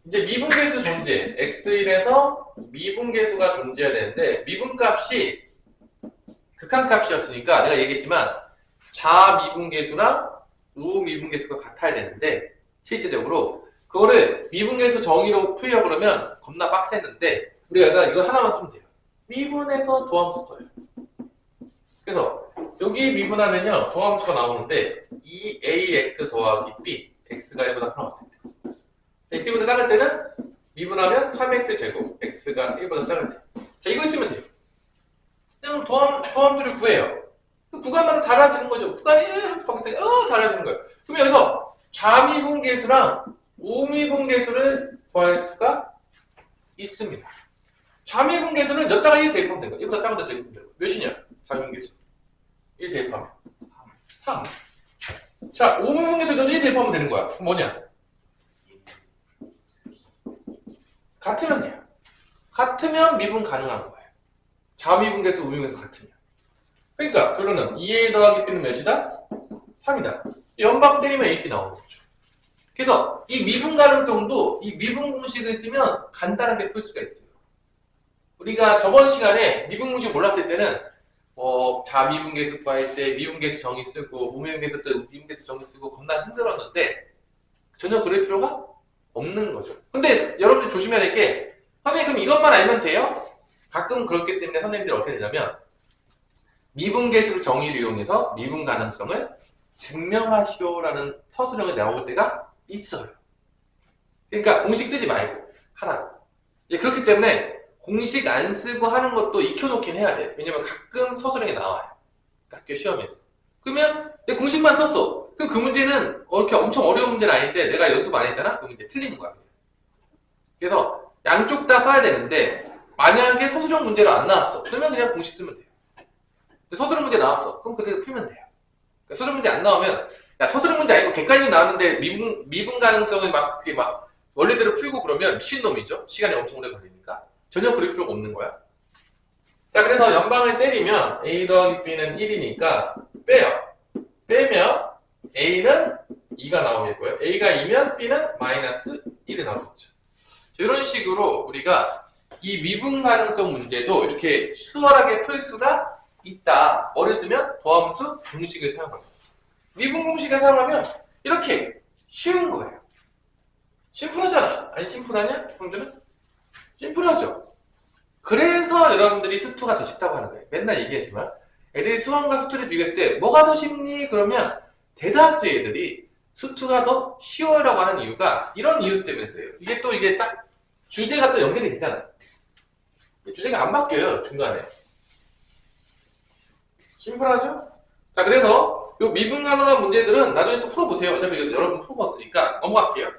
이제 미분계수 존재, x1에서 미분계수가 존재해야 되는데 미분값이 극한값이었으니까 내가 얘기했지만 좌미분계수랑 우미분계수가 같아야 되는데 실질적으로 그거를 미분계수 정의로 풀려고 그러면 겁나 빡셌는데 우리가 이거 하나만 쓰면 돼요. 미분해서 도함수 써요. 그래서 여기 미분하면요 도함수가 나오는데 2ax 더하기 b x가 1보다 큰 것 같아요. x보다 작을 때는 미분하면 3x제곱 x가 1보다 작을 때. 자 이거 있으면 돼요. 그냥 도함수를 구해요. 구간마다 달라지는 거죠. 구간이 한 바퀴 달라지는 거예요. 그럼 여기서 좌미분계수랑 우미분계수를 구할 수가 있습니다. 좌미분계수는 여기다가 1 대입하면 되는 거예요. 1보다 작은 데 대입하면 되는 거예요. 몇이냐? 좌미분계수 1 대입하면 3. 자, 우미분계수도 1 대입하면 되는 거야. 그럼 뭐냐? 같으면 돼요. 같으면 미분 가능한 거예요. 좌미분계수, 우미분계수 같으면. 그러니까 결론은 2a 더하기 b는 몇이다? 3이다. 연방 때리면 ab 나오는 거죠. 그래서 이 미분 가능성도 이 미분 공식을 쓰면 간단하게 풀 수가 있어요. 우리가 저번 시간에 미분 공식 몰랐을 때는 좌미분계수 구할 때 미분계수 정의 쓰고 우미분계수 때 미분계수 정의 쓰고 겁나 힘들었는데 전혀 그럴 필요가 없는 거죠. 근데 여러분들 조심해야 될 게 선생님 그럼 이것만 알면 돼요? 가끔 그렇기 때문에 선생님들이 어떻게 되냐면 미분계수 정의를 이용해서 미분 가능성을 증명하시오라는 서술형이 나올 때가 있어요. 그러니까 공식 쓰지 말고 하라고. 그렇기 때문에 공식 안 쓰고 하는 것도 익혀놓긴 해야 돼. 왜냐면 가끔 서술형이 나와요. 학교 시험에서. 그러면 내 공식만 썼어. 그럼 그 문제는 이렇게 엄청 어려운 문제는 아닌데 내가 연습 안 했잖아? 그럼 이제 틀리는 거야. 그래서 양쪽 다 써야 되는데 만약에 서술형 문제로 안 나왔어. 그러면 그냥 공식 쓰면 돼요. 근데 서술형 문제 나왔어. 그럼 그대로 풀면 돼요. 그러니까 서술형 문제 안 나오면 야 서술형 문제 아니고 객관식 나왔는데 미분 가능성을 막 그게 막 원래대로 풀고 그러면 미친놈이죠. 시간이 엄청 오래 걸리니까. 전혀 그럴 필요가 없는 거야. 자, 그래서 연방을 때리면 A 더하기 B는 1이니까 빼요. 빼면 A는 2가 나오겠고요. A가 2면 B는 마이너스 1이 나오겠죠. 이런 식으로 우리가 이 미분 가능성 문제도 이렇게 수월하게 풀 수가 있다. 뭐를 쓰면 도함수 공식을 사용합니다. 미분 공식을 사용하면 이렇게 쉬운 거예요. 심플하잖아. 아니 심플하냐? 형준은? 심플하죠. 그래서 여러분들이 수투가 더 쉽다고 하는 거예요. 맨날 얘기했지만 애들이 수원과 수투를 비교할 때 뭐가 더 쉽니? 그러면 대다수 애들이 수투가 더 쉬워라고 하는 이유가 이런 이유 때문에 그래요. 이게 또 이게 딱 주제가 또 연결이 되잖아. 주제가 안 바뀌어요. 중간에. 심플하죠? 자, 그래서 요 미분 가능한 문제들은 나중에 또 풀어보세요. 어차피 여러분 풀어봤으니까 넘어갈게요.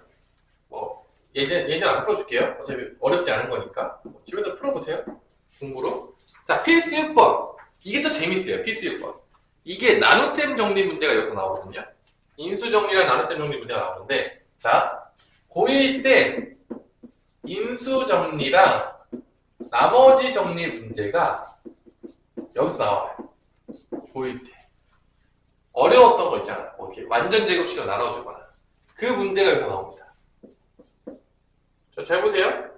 뭐 예전 안 풀어줄게요. 어차피 어렵지 않은 거니까. 집에서 풀어보세요. 공부로. 자, 필수 6번. 이게 또 재밌어요. 필수 6번. 이게 나눗셈 정리 문제가 여기서 나오거든요. 인수 정리랑 나눗셈 정리 문제가 나오는데, 자, 고1 때 인수 정리랑 나머지 정리 문제가 여기서 나와요. 고1 때. 어려웠던 거 있잖아. 뭐 이렇게 완전 제곱식으로 나눠주거나. 그 문제가 여기서 나옵니다. 자, 잘 보세요.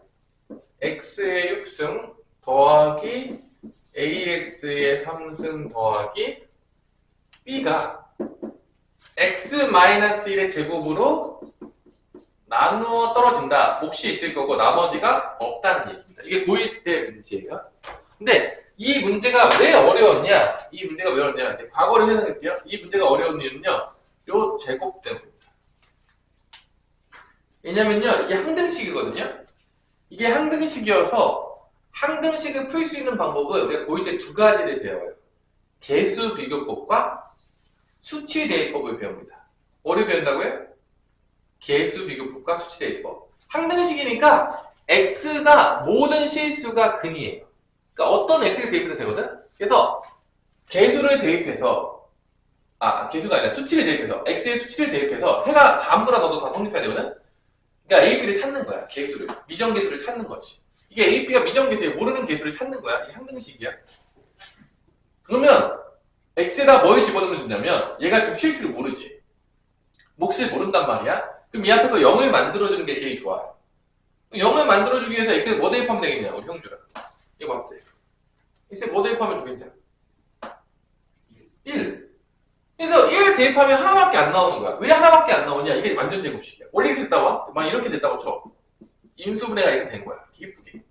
x의 6승 더하기 ax의 3승 더하기 b가 x-1의 제곱으로 나누어 떨어진다. 몫이 있을 거고 나머지가 없다는 얘기입니다. 이게 고1 때 문제예요. 근데 이 문제가 왜 어려웠냐? 이 문제가 왜 어려웠냐? 이제 과거를 해석할게요. 이 문제가 어려운 이유는요. 요 제곱 때문입니다. 왜냐면요. 이게 항등식이거든요. 이게 항등식이어서 항등식을 풀 수 있는 방법은 우리가 고1 때 두 가지를 배워요. 개수 비교법과 수치 대입법을 배웁니다. 뭐를 배운다고요? 개수 비교법과 수치 대입법. 항등식이니까 x가 모든 실수가 근이에요. 그러니까 어떤 x를 대입해도 되거든? 그래서 개수를 대입해서 개수가 아니라 수치를 대입해서 x의 수치를 대입해서 해가 아무거나 넣어도 다 성립해야 되거든? 그러니까 a, b를 찾는 거야. 개수를. 미정개수를 찾는 거지. 이게 a, b가 미정개수에 모르는 개수를 찾는 거야. 이게 항등식이야. 그러면 x에다 뭘 집어넣으면 좋냐면 얘가 지금 실수를 모르지. 몫을 모른단 말이야. 그럼 이 앞에 거 0을 만들어주는 게 제일 좋아요. 0을 만들어주기 위해서 x에 뭐 대입하면 되겠냐, 우리 형주랑. 이거 어때? x에 뭐 대입하면 좋겠냐? 1. 그래서 1 대입하면 하나밖에 안 나오는 거야. 왜 하나밖에 안 나오냐? 이게 완전 제곱식이야. 원래 이렇게 됐다고? 막 이렇게 됐다고 쳐. 인수분해가 이렇게 된 거야. 기쁘게.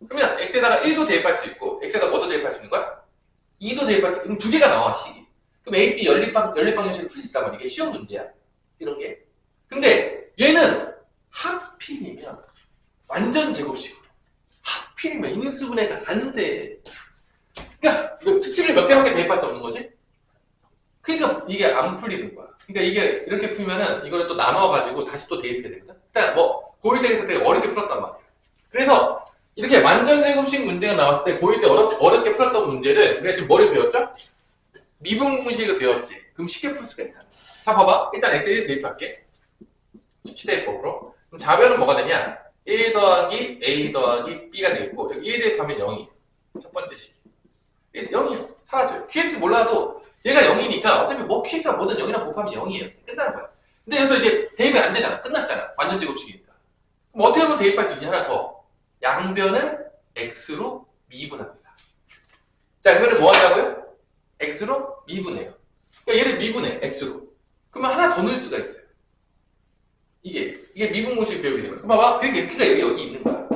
그러면 x에다가 1도 대입할 수 있고, x에다 뭐도 대입할 수 있는 거야? 2도 대입할 수 있고, 그럼 두 개가 나와, 식이. 그럼 A, B 연립방정식을 풀 수 있단 말이야. 이게 쉬운 문제야. 이런 게. 근데 얘는 하필이면 완전 제곱식으로. 하필이면 인수분해가 안 돼. 그러니까 수치를 몇 개밖에 대입할 수 없는 거지? 그러니까 이게 안 풀리는 거야. 그러니까 이게 이렇게 풀면은 이거를 또 나눠가지고 다시 또 대입해야 되거든. 일단 뭐 고1 때 되게 어렵게 풀었단 말이야. 그래서 이렇게 완전 제곱식 문제가 나왔을 때 고1 때 어렵게 풀었던 문제를 우리가 지금 뭐를 배웠죠? 미분 공식을 배웠지. 그럼 쉽게 풀 수가 있다. 자, 봐봐. 일단 x에 대입할게. 수치 대입법으로. 그럼 좌변은 뭐가 되냐? 1 더하기 a 더하기 b가 되겠고 여기 1 대입하면 0이 첫 번째 식. 0이야. 사라져요. qx 몰라도 얘가 0이니까 어차피 뭐 qx가 뭐든 0이랑 곱하면 0이에요. 끝나는 거야. 근데 여기서 이제 대입이 안 되잖아. 끝났잖아. 완전 제곱식이니까. 그럼 어떻게 하면 대입할 수 있냐? 하나 더. 양변을 x로 미분합니다. 자, 이거를 뭐 하냐고요? x로 미분해요. 그러니까 얘를 미분해. x로. 그러면 하나 더 넣을 수가 있어요. 이게 미분 공식 배우게 되는 거야. 그럼 봐봐. 그게 x가 여기 있는 거야.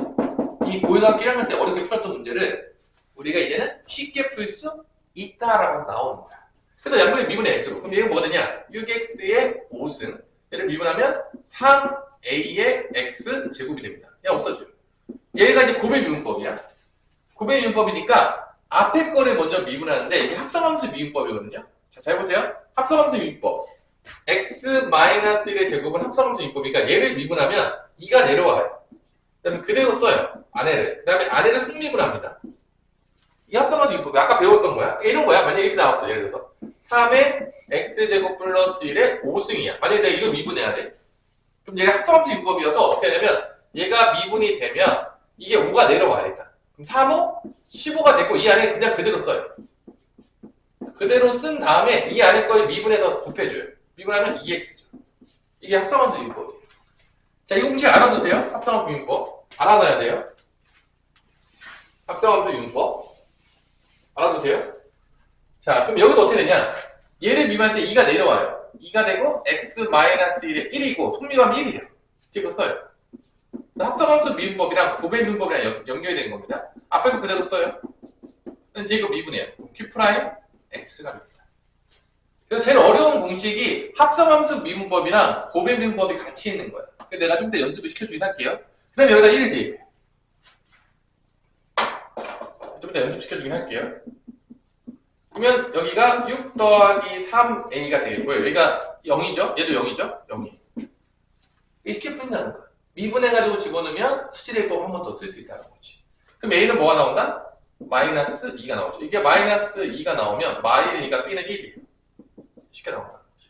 이 고등학교 1학년 때 어렵게 풀었던 문제를 우리가 이제는 쉽게 풀 수 있다라고 나오는 거야. 그래서 양변의 미분의 x로. 그럼 얘가 뭐가 되냐? 6x의 5승. 얘를 미분하면 3a의 x 제곱이 됩니다. 얘 없어져요. 얘가 이제 곱의 미분법이야. 곱의 미분법이니까 앞에 거를 먼저 미분하는데 이게 합성함수 미분법이거든요. 자, 잘 보세요. 합성함수 유인법. x-1의 제곱은 합성함수 유인법이니까 얘를 미분하면 2가 내려와요. 그 다음에 그대로 써요. 아래를. 그 다음에 아래를 속미분합니다. 이 합성함수 유인법이 아까 배웠던 거야. 이런 거야. 만약에 이렇게 나왔어. 예를 들어서 3의 x제곱 플러스 1의 5승이야. 만약에 내가 이거 미분해야 돼. 그럼 얘가 합성함수 유인법이어서 어떻게 하냐면 얘가 미분이 되면 이게 5가 내려와야 일단. 그럼 3호 15가 되고 이 안에 그냥 그대로 써요. 그대로 쓴 다음에 이 안에 거에 미분해서 곱해줘요. 미분하면 2x죠. 이게 합성함수 유인법이에요. 자, 이 공식 알아두세요. 합성함수 유인법. 알아놔야 돼요. 합성함수 유인법. 알아두세요. 자, 그럼 여기도 어떻게 되냐? 얘를 미분할 때 2가 내려와요. 2가 되고 x-1의 1이고 속미하면 1이에요. 이거 써요. 합성함수 미분법이랑 고배 미분법이랑 연결이 된 겁니다. 앞에도 그대로 써요. 이제 이거 미분해요. q' x가 됩니다. 그래서 제일 어려운 공식이 합성함수 미분법이랑 고배 미분법이 같이 있는 거예요. 그래서 내가 좀 더 연습을 시켜주긴 할게요. 그 다음에 여기다 1을 대입해. 좀 더 연습시켜주긴 할게요. 그러면 여기가 6 더하기 3a가 되겠고요. 여기가 0이죠? 얘도 0이죠? 0이. 이렇게 푼다는 거야. 미분해가지고 집어넣으면 수치대입법 한 번 더 쓸 수 있다는 거지. 그럼 a는 뭐가 나온다? 마이너스 2가 나오죠. 이게 마이너스 2가 나오면 마이너니까 b는 1이에요. 쉽게 나온다는 거지.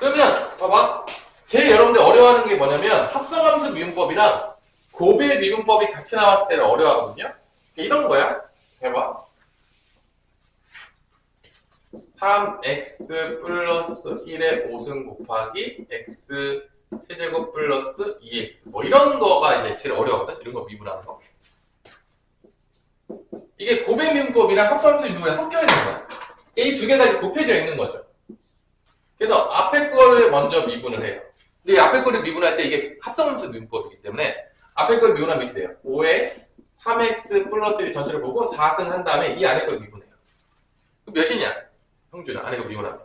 그러면 봐봐. 제일 여러분들 어려워하는 게 뭐냐면 합성함수 미분법이랑 고배 미분법이 같이 나왔을 때를 어려워하거든요. 이런 거야. 해봐. 3x 플러스 1의 5승 곱하기 x 세제곱 플러스 2x 뭐 이런 거가 이제 제일 어려웠거든. 이런 거 미분하는 거. 이게 고배 미분법이랑 합성함수 미분법이랑 섞여 있는 거야. 이 두 개가 이제 곱해져 있는 거죠. 그래서 앞에 거를 먼저 미분을 해요. 근데 이 앞에 거를 미분할 때 이게 합성함수 미분법이기 때문에 앞에 걸 미분하면 이렇게 돼요. 5에 3x 플러스 1 전체를 보고 4승 한 다음에 이 안에 걸 미분해요. 그럼 몇이냐? 형준아, 안에 거 미분하면.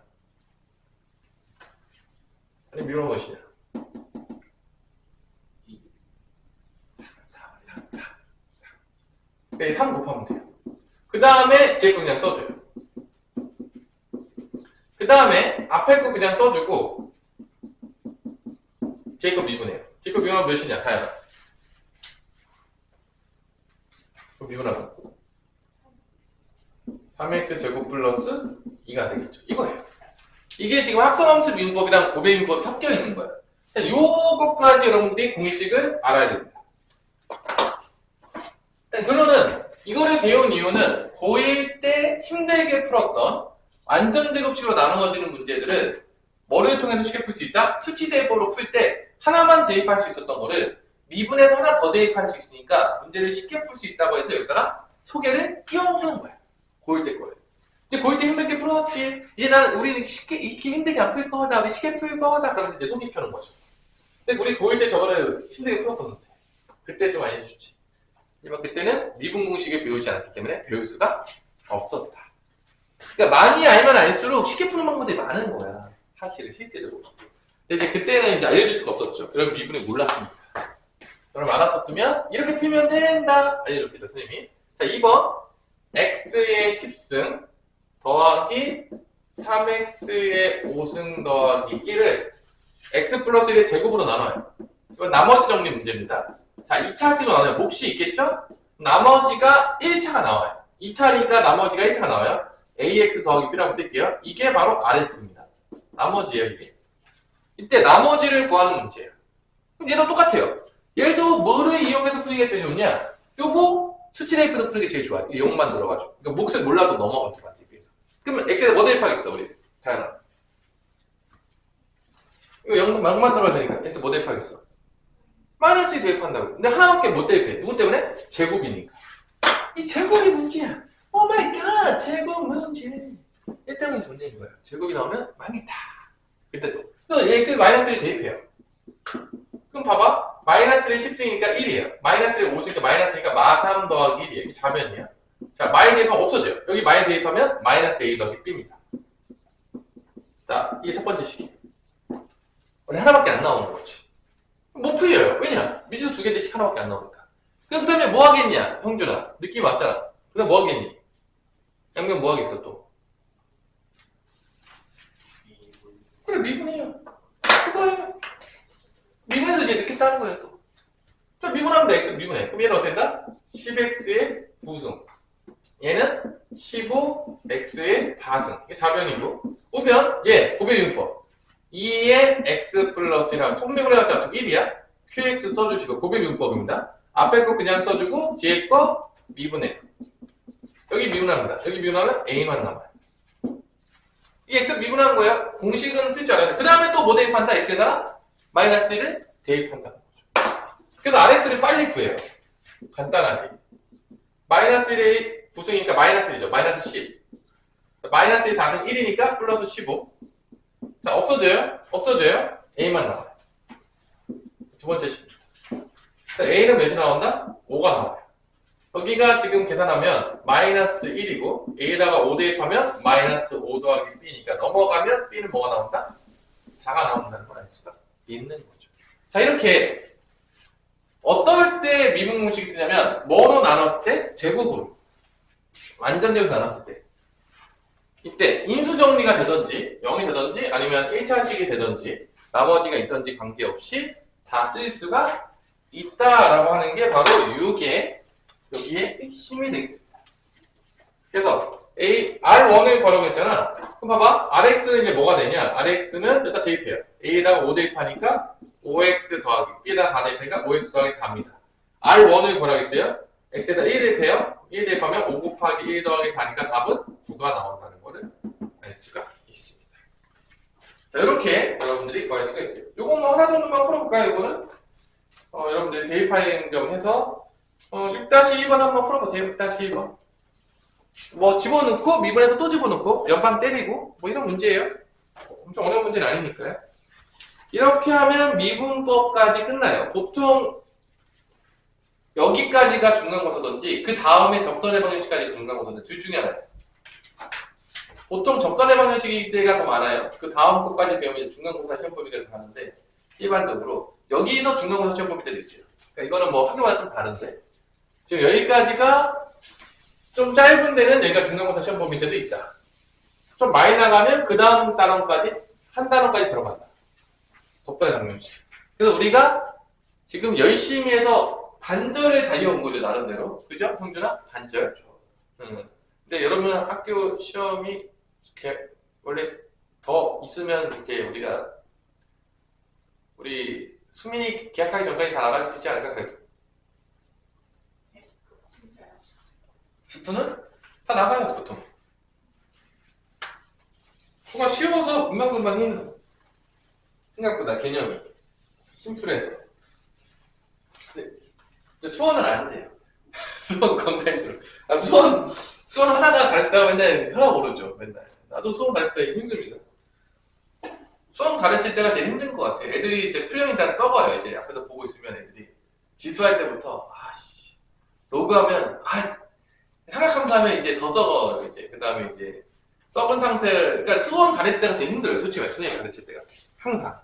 안에 미분하면 몇이냐? 3 곱하면 돼요. 그 다음에 제 거 그냥 써줘요. 그 다음에 앞에 거 그냥 써주고 제 거 미분해요. 제 거 미분하면 몇이냐? 다양한. 그럼 미분하면 3x 제곱 플러스 2가 되겠죠. 이거예요. 이게 지금 합성함수 미분법이랑 고배 미분법이 섞여 있는 거예요. 요것까지 여러분들이 공식을 알아야 됩니다. 결론은 이거를 배운 이유는 고1 때 힘들게 풀었던 완전제곱식으로 나누어지는 문제들을 뭐를 통해서 쉽게 풀 수 있다? 수치대입법으로 풀 때 하나만 대입할 수 있었던 거를 미분해서 하나 더 대입할 수 있으니까 문제를 쉽게 풀 수 있다고 해서 여기다가 소개를 띄워하는 거야. 고1 때 거를. 이제 고1 때 힘들게 풀었지. 이제 나는 우리는 쉽게 이렇게 힘들게 안 풀 거다. 우리 쉽게 풀 거다. 그러면 이제 소개시켜놓은 거죠. 근데 우리 고1 때 저거를 힘들게 풀었었는데 그때 좀 알려주지. 하지만 그때는 미분 공식을 배우지 않았기 때문에 배울 수가 없었다. 그러니까 많이 알면 알수록 쉽게 푸는 방법들이 많은 거야. 사실은 실제적으로. 근데 이제 그때는 이제 알려줄 수가 없었죠. 여러분 미분을 몰랐으니까. 여러분 알았었으면 이렇게 풀면 된다. 알려줍니다, 선생님이. 자, 2번. x의 10승 더하기 3x의 5승 더하기 1을 x 플러스 1의 제곱으로 나눠요. 이건 나머지 정리 문제입니다. 자, 2차식으로 나눠요. 몫이 있겠죠? 나머지가 1차가 나와요. 2차니까 나머지가 1차가 나와요. ax 더하기 b라고 쓸게요. 이게 바로 RF입니다. 나머지예요, 이게. 이때 나머지를 구하는 문제예요. 그럼 얘도 똑같아요. 얘도 뭐를 이용해서 푸는 게 제일 좋냐? 요거 수치대입해서 푸는 게 제일 좋아요. 이 0만 들어가지고. 그러니까 몫을 몰라도 넘어가지고 만들기 위해서. 그러면 x에다 뭐 대입하겠어, 우리? 다양한. 이거 0만 들어가야 되니까 x 뭐 대입하겠어? 마이너스 2 대입한다고. 근데 하나밖에 못 대입해. 누구 때문에? 제곱이니까. 이 제곱이 문제야. 오 마이 갓, 제곱 문제. 얘 때문에 문제인 거야. 제곱이 나오면 망했다. 그때도. 그래서 x에 마이너스 1 대입해요. 그럼 봐봐. 마이너스 1이 10승이니까 1이에요. 마이너스 1이 5승이니까 마이너스니까 마3 더하기 1이에요. 이게 좌변이야. 자, 마이 대입하면 없어져요. 여기 마이 대입하면 마이너스 a 더하기 b입니다. 자, 이게 첫 번째 식이에요. 원래 하나밖에 안 나오는 거지. 못 풀려요. 왜냐? 미지수 두 개인데 하나밖에 안 나오니까. 그 다음에 뭐 하겠냐? 형준아. 느낌 왔잖아. 그럼 뭐 하겠니? 양면 뭐 하겠어 또? 그래, 미분해요. 그거예요. 미분해서 이제 넣겠다는 거예요, 또. 저 미분하면 돼, x 미분해. 그럼 얘는 어떻게 된다? 10x의 9승. 얘는 15x의 4승. 이게 좌변이고. 오면, 얘, 고배율법. 2의 x 플러스랑 속력을 해봤자 1이야. qx 써주시고, 고배율법입니다. 앞에 거 그냥 써주고, 뒤에 거 미분해. 여기 미분합니다. 여기 미분하면 a만 남아요. 이 x 미분한 거야. 공식은 쓸지 않아요. 그 다음에 또 뭐 대입한다? x에다가 마이너스 1을 대입한다는 거죠. 그래서 rx를 빨리 구해요. 간단하게. 마이너스 1의 9승이니까 마이너스 1이죠. 마이너스 10. 마이너스 1이 4승 1이니까 플러스 15. 자, 없어져요? 없어져요? a만 나와요. 두 번째 식입니다. a는 몇이 나온다? 5가 나와요. 여기가 지금 계산하면 마이너스 1이고 a에다가 5 대입하면 마이너스 5 더하기 b니까 넘어가면 b는 뭐가 나온다? 4가 나온다는 걸 알 수가 있는 거죠. 자, 이렇게 어떨 때 미분 공식이 쓰냐면 뭐로 나눴을 때? 제곱으로. 완전 제곱으로 나눴을 때. 이때 인수정리가 되든지 0이 되든지 아니면 1차식이 되든지 나머지가 있든지 관계없이 다 쓸 수가 있다라고 하는 게 바로 6의 여기에 핵심이 되겠습니다. 그래서 R1을 걸라고 했잖아. 그럼 봐봐. RX는 이제 뭐가 되냐? RX는 여기다 대입해요. A에다가 5 대입하니까 5X 더하기 B에다가 4 대입하니까 5X 더하기 4입니다. R1을 걸라고 했어요. X에다 1 대입해요. 1 대입하면 5 곱하기 1 더하기 4니까 답은 9가 나온다는 거를 알 수가 있습니다. 자, 이렇게 여러분들이 구할 수가 있어요. 요거 뭐 하나 정도만 풀어볼까요? 요거는 여러분들이 대입하는 점 해서 6-2번 한번 풀어보세요. 6-2번. 뭐 집어넣고 미분해서 또 집어넣고 연방 때리고 뭐 이런 문제예요. 엄청 어려운 문제는 아니니까요. 이렇게 하면 미분법까지 끝나요. 보통 여기까지가 중간고사든지 그 다음에 접선의 방정식까지 중간고사든지 둘 중에 하나예요. 보통 접선의 방정식이 때가 더 많아요. 그 다음 것까지 배우면 중간고사 시험법이 돼서 가는데 일반적으로 여기서 중간고사 시험법이 때도 있어요. 그러니까 이거는 뭐 학교마다 좀 다른데 지금 여기까지가 좀 짧은 데는 여기가 중간고사 시험법인 데도 있다. 좀 많이 나가면 그 다음 단원까지 한 단원까지 들어간다. 접선의 방정식. 그래서 우리가 지금 열심히 해서 반절을 달려온 거죠, 나름대로. 그죠? 형준아? 반절. 근데 여러분 학교 시험이 원래 더 있으면 이제 우리 수민이 계약하기 전까지 다 나갈 수 있지 않을까, 그래도. 진짜요? 주투는 다 나가요, 보통. 수가 쉬워서 금방금방 해요. 생각보다 개념이. 심플해. 근데 수원은 안 돼요. 수원 건강히 들어. 수원 하나가 가르치다가 맨날 혈압 오르죠, 맨날. 나도 수원 가르칠 때 힘듭니다. 수원 가르칠 때가 제일 힘든 것 같아요. 애들이 이제 풀형이 다 썩어요. 이제 앞에서 보고 있으면 애들이. 지수할 때부터, 로그하면, 생각하면서 하면 이제 더 썩어요, 이제. 그 다음에 이제, 썩은 상태, 그러니까 수원 가르칠 때가 제일 힘들어요. 솔직히 말해, 선생님 가르칠 때가. 항상.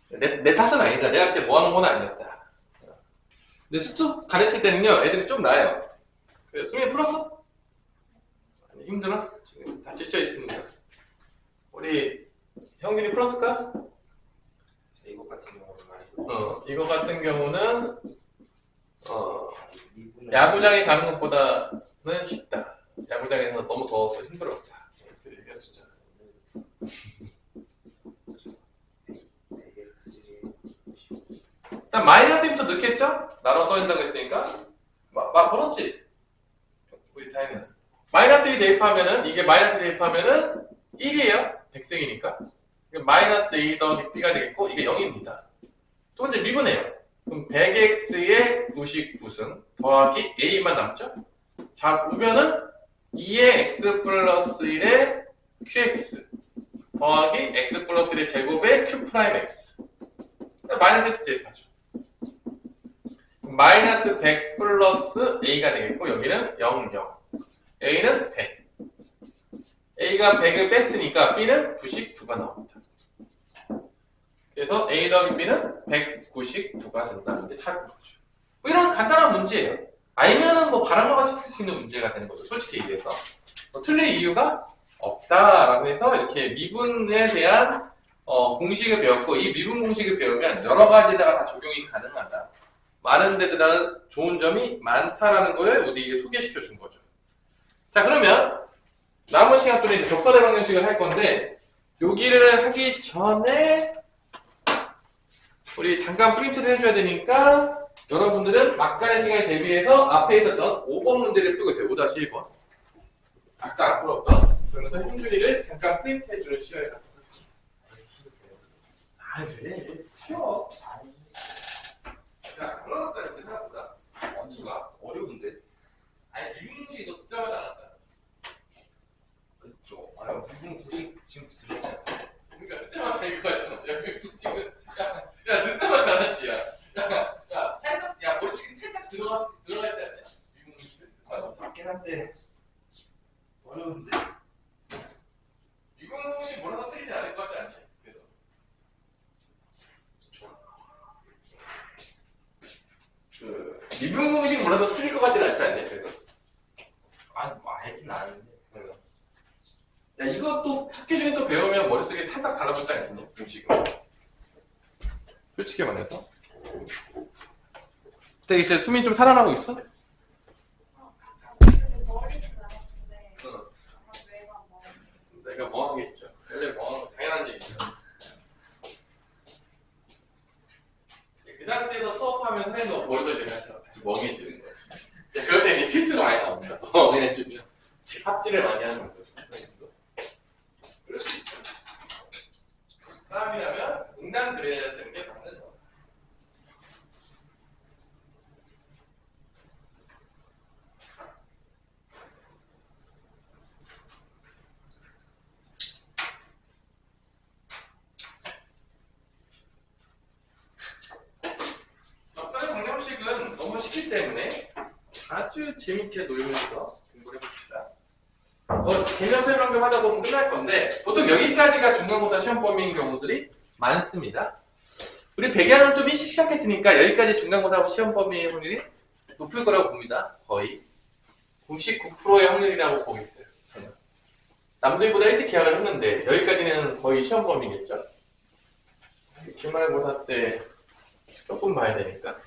내 탓은 아니다. 내가 그때 뭐 하는 건 아니었다. 근데 수특 가르칠 때는요, 애들이 좀 나아요. 수민이 풀었어? 아니, 힘들어? 지금 다 지쳐 있습니다. 우리 형균이 풀었을까? 이거 같은 경우는 말이죠. 이거 같은 경우는 야구장에 가는 것보다는 쉽다. 야구장에서 너무 더워서 힘들었다. 이렇게 얘기했었잖아. 일단 마이너스 1부터 넣겠죠? 나눠 떠낸다고 했으니까 풀었지? 우리 타임은 마이너스 2 대입하면은 이게 마이너스 대입하면은 1이에요. 백승이니까 마이너스 2 더하기 b가 되겠고 이게 0입니다. 두 번째 미분해요. 그럼 100x의 99승 더하기 a만 남죠? 자, 보면은 2의 x 플러스 1의 qx 더하기 x 플러스 1의 제곱의 q 프라임 x 마이너스 1 대입하죠. 마이너스 100 플러스 a가 되겠고 여기는 0, 0 a는 100 a가 100을 뺐으니까 b는 99가 나옵니다. 그래서 a 더하기 b는 199가 된다는 게 답인 거죠. 뭐 이런 간단한 문제예요. 알면은 뭐 바람과 같이 풀 수 있는 문제가 되는 거죠. 솔직히 얘기해서 틀린 이유가 없다라고 해서 이렇게 미분에 대한 공식을 배웠고, 이 미분 공식을 배우면 여러 가지다가 다 적용이 가능하다. 많은 데들은 좋은 점이 많다라는 거를 우리에게 소개시켜 준 거죠. 자, 그러면 남은 시간 동안 이제 적선의 방정식을 할 건데, 여기를 하기 전에 우리 잠깐 프린트를 해줘야 되니까 여러분들은 막간의 시간에 대비해서 앞에 있었던 5번 문제를 풀고 있어요. 5-1번. 아까 안 풀었던. 그러면서 형준이를 잠깐 프린트 해주는 시간을 갖고 돼. 쉬워. 자, 그러니까 이제 생각보다 원수가 어려운데? 아니, 미분식 이거 듣자마자 알았다. 그쵸. 아니, 무슨 소식 지금 들었잖아. 그러니까 듣자마자 이거 하잖아. 야, 지금, 야, 듣자마자 알았지, 야. 야, 살짝, 야, 머리 지금 살짝 들어가지 않냐? 미분식은. 맞긴 한데, 어려운데. 미분식 몰라서 쓰이지 않을 것 같지 않냐? 그래서. 미분식 몰라서 쓰일 것 같지는 않지 않냐? 그래서. 아니, 뭐 알긴 아는데. 야, 이것도 학기 중에 또 배우면 머릿속에 살짝 달라붙지 않겠냐? 공식은. 솔직히 말해서. 근데 이제 수민 좀 살아나고 있어? 근데 머리는 나왔는데 응. 아마 뇌가 뭐 내가 뭐 하겠죠. 원래 뭐 당연한 얘기죠. 그 상태에서 수업하면 선생님 머리도 이제 같이 멍해지는 거지. 그럴 때 이제 실수가 많이 나옵니다. 멍해지면 삽질을 많이 하는 거죠. 선생님도. 그럴 수 있죠. 사람이라면 응당 그래야 되는 게 맞는 거. 적절한 방정식은 너무 쉽기 때문에 아주 재밌게 놀면서 공부를 해봅시다. 개념 설명 좀 하다 보면 끝날 건데 보통 여기까지가 중간고사 시험 범위인 경우들이 많습니다. 우리 배경을 좀 일찍 시작했으니까 여기까지 중간고사 시험 범위의 확률이 높을 거라고 봅니다. 거의 99%의 확률이라고 보고 있어요. 저는. 남들보다 일찍 계약을 했는데 여기까지는 거의 시험 범위겠죠. 기말고사 때 조금 봐야 되니까.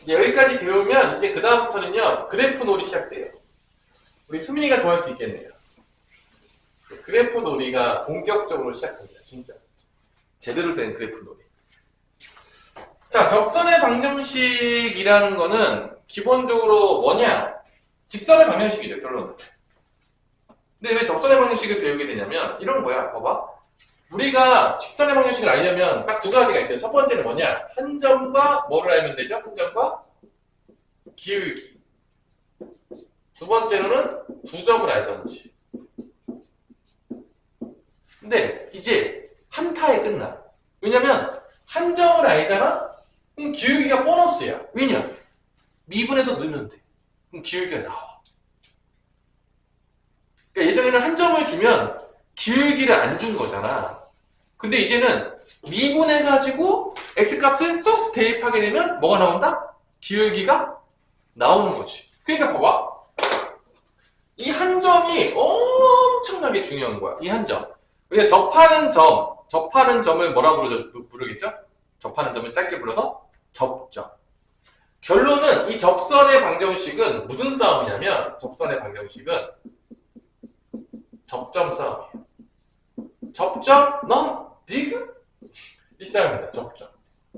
여기까지 배우면 이제 그 다음부터는요 그래프 놀이 시작돼요. 우리 수민이가 좋아할 수 있겠네요. 그래프 놀이가 본격적으로 시작합니다. 진짜 제대로 된 그래프 놀이. 자, 적선의 방정식이라는 거는 기본적으로 뭐냐? 직선의 방정식이죠, 결론은. 근데 왜 적선의 방정식을 배우게 되냐면 이런 거야. 봐봐. 우리가 직선의 방정식을 알려면 딱 두 가지가 있어요. 첫 번째는 뭐냐? 한 점과 뭐를 알면 되죠? 한 점과 기울기. 두 번째로는 두 점을 알던지. 근데 이제 한타에 끝나. 왜냐면 한 점을 알잖아? 그럼 기울기가 보너스야. 왜냐? 미분해서 넣으면 돼. 그럼 기울기가 나와. 그러니까 예전에는 한 점을 주면 기울기를 안 준 거잖아. 근데 이제는 미분해가지고 x값을 쏙 대입하게 되면 뭐가 나온다? 기울기가 나오는 거지. 그러니까 봐봐. 이 한 점이 엄청나게 중요한 거야. 이 한 점. 우리가 접하는 점을 뭐라 부르겠죠? 접하는 점을 짧게 불러서 접점. 결론은 이 접선의 방정식은 무슨 싸움이냐면 접선의 방정식은 접점 싸움이에요. 접점, 넌 디귿? 이 싸움입니다. 접점.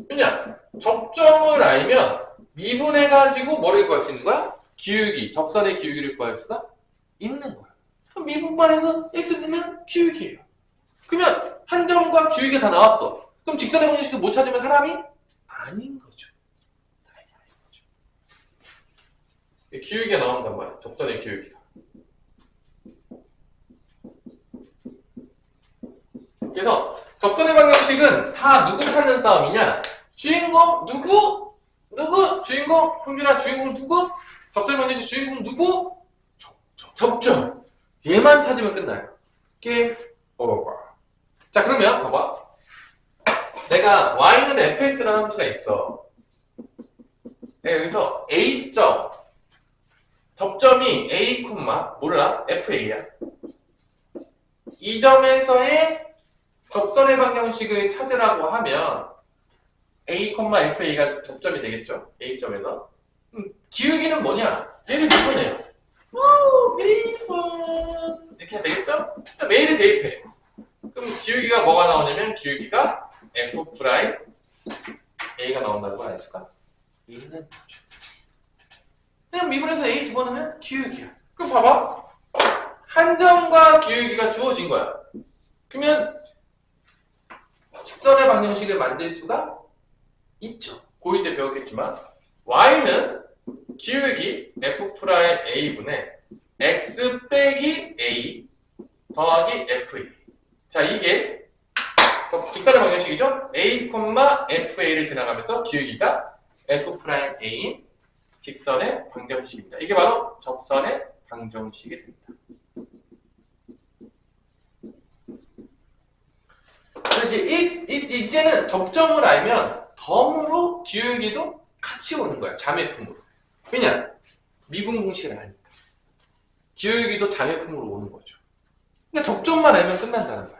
왜냐? 접점을 알면 미분해가지고 뭐를 구할 수 있는 거야? 기울기, 접선의 기울기를 구할 수가 있는 거야. 그럼 미분만 해서 x는 기울기예요. 그러면 한 점과 기울기가 다 나왔어. 그럼 직선의 방정식을 못 찾으면 사람이 아닌 거죠. 아닌 거죠. 기울기가 나온단 말이야. 접선의 기울기가. 그래서 접선의 방정식은 다 누구 찾는 싸움이냐? 주인공 누구? 누구? 주인공? 형준아 주인공 누구? 접선의 방정식 주인공 누구? 접점. 얘만 찾으면 끝나요. 게임 오버. 자, 그러면 봐봐. 내가 y는 fx라는 함수가 있어. 내가 여기서 a점 접점이 A, 뭐라? FA야. 이 점에서의 접선의 방정식을 찾으라고 하면 A, FA가 접점이 되겠죠? A점에서. 기울기는 뭐냐? 얘를 미분해요. 미분. 이렇게 되겠죠? A를 대입해. 그럼 기울기가 뭐가 나오냐면 기울기가 F 프라임 A가 나온다고 안 했을까? A는 그냥 미분해서 A 집어넣으면 기울기야. 그럼 봐봐. 한 점과 기울기가 주어진 거야. 그러면 직선의 방정식을 만들 수가 있죠. 고2 때 배웠겠지만 y는 기울기 f 프라임 a분의 x 빼기 a 더하기 fa. 자, 이게 직선의 방정식이죠. a, fa를 지나가면서 기울기가 f 프라임 a인 직선의 방정식입니다. 이게 바로 접선의 방정식이 됩니다. 이제는 접점을 알면 덤으로 기울기도 같이 오는 거야. 자매품으로. 왜냐? 미분 공식을 아니까. 기울기도 자매품으로 오는 거죠. 그러니까 접점만 알면 끝난다는 거야.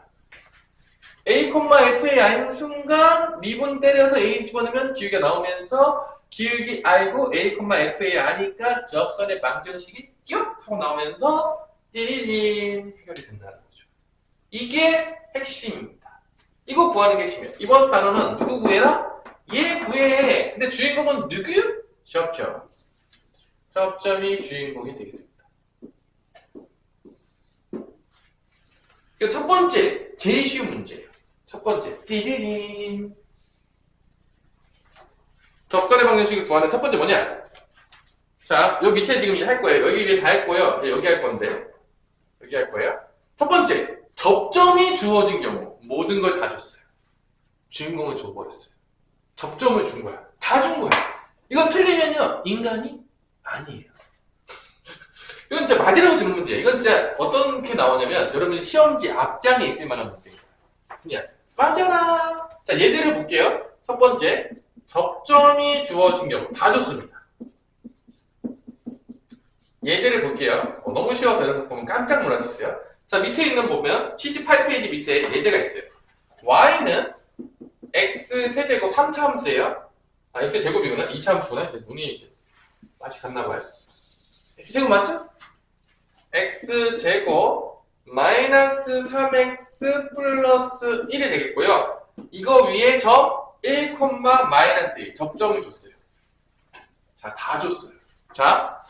A, FA 알는 순간 미분 때려서 A 집어넣으면 기울기가 나오면서 기울기 알고 A, FA 아니까 접선의 방정식이 띄엄 하고 나오면서 띠리린 해결이 된다는 거죠. 이게 핵심입니다. 이거 구하는 게 핵심이에요. 이번 단어는 누구 구해라? 얘 구해. 근데 주인공은 누구? 접점. 접점이 주인공이 되겠습니다. 이거 첫 번째, 제일 쉬운 문제예요. 첫 번째, 띠리린. 접선의 방정식을 구하는 첫 번째 뭐냐? 자, 요 밑에 지금 이제 할 거예요. 여기 위에 다 했고요. 이제 여기 할 건데. 여기 할 거예요. 첫 번째, 접점이 주어진 경우. 모든 걸 다 줬어요. 주인공을 줘버렸어요. 접점을 준 거야. 다 준 거야. 이거 틀리면요, 인간이 아니에요. 이건 진짜 맞으라고 주는 문제예요. 이건 진짜 어떻게 나오냐면, 여러분이 시험지 앞장에 있을 만한 문제예요. 그냥, 맞아라. 자, 예제를 볼게요. 첫 번째, 접점이 주어진 경우. 다 줬습니다. 예제를 볼게요. 너무 쉬워서 여러분 보면 깜짝 놀라셨어요. 자, 밑에 있는 보면 78페이지 밑에 예제가 있어요. y는 x 세제곱 3차 함수예요. 아, x 제곱이구나. 2차 함수구나. 이제 눈이 이제 맛이 갔나봐요. x 제곱 맞죠? x 제곱 마이너스 3x 플러스 1이 되겠고요. 이거 위에 점 1, 마이너스 1 접점을 줬어요. 자, 다 줬어요. 자,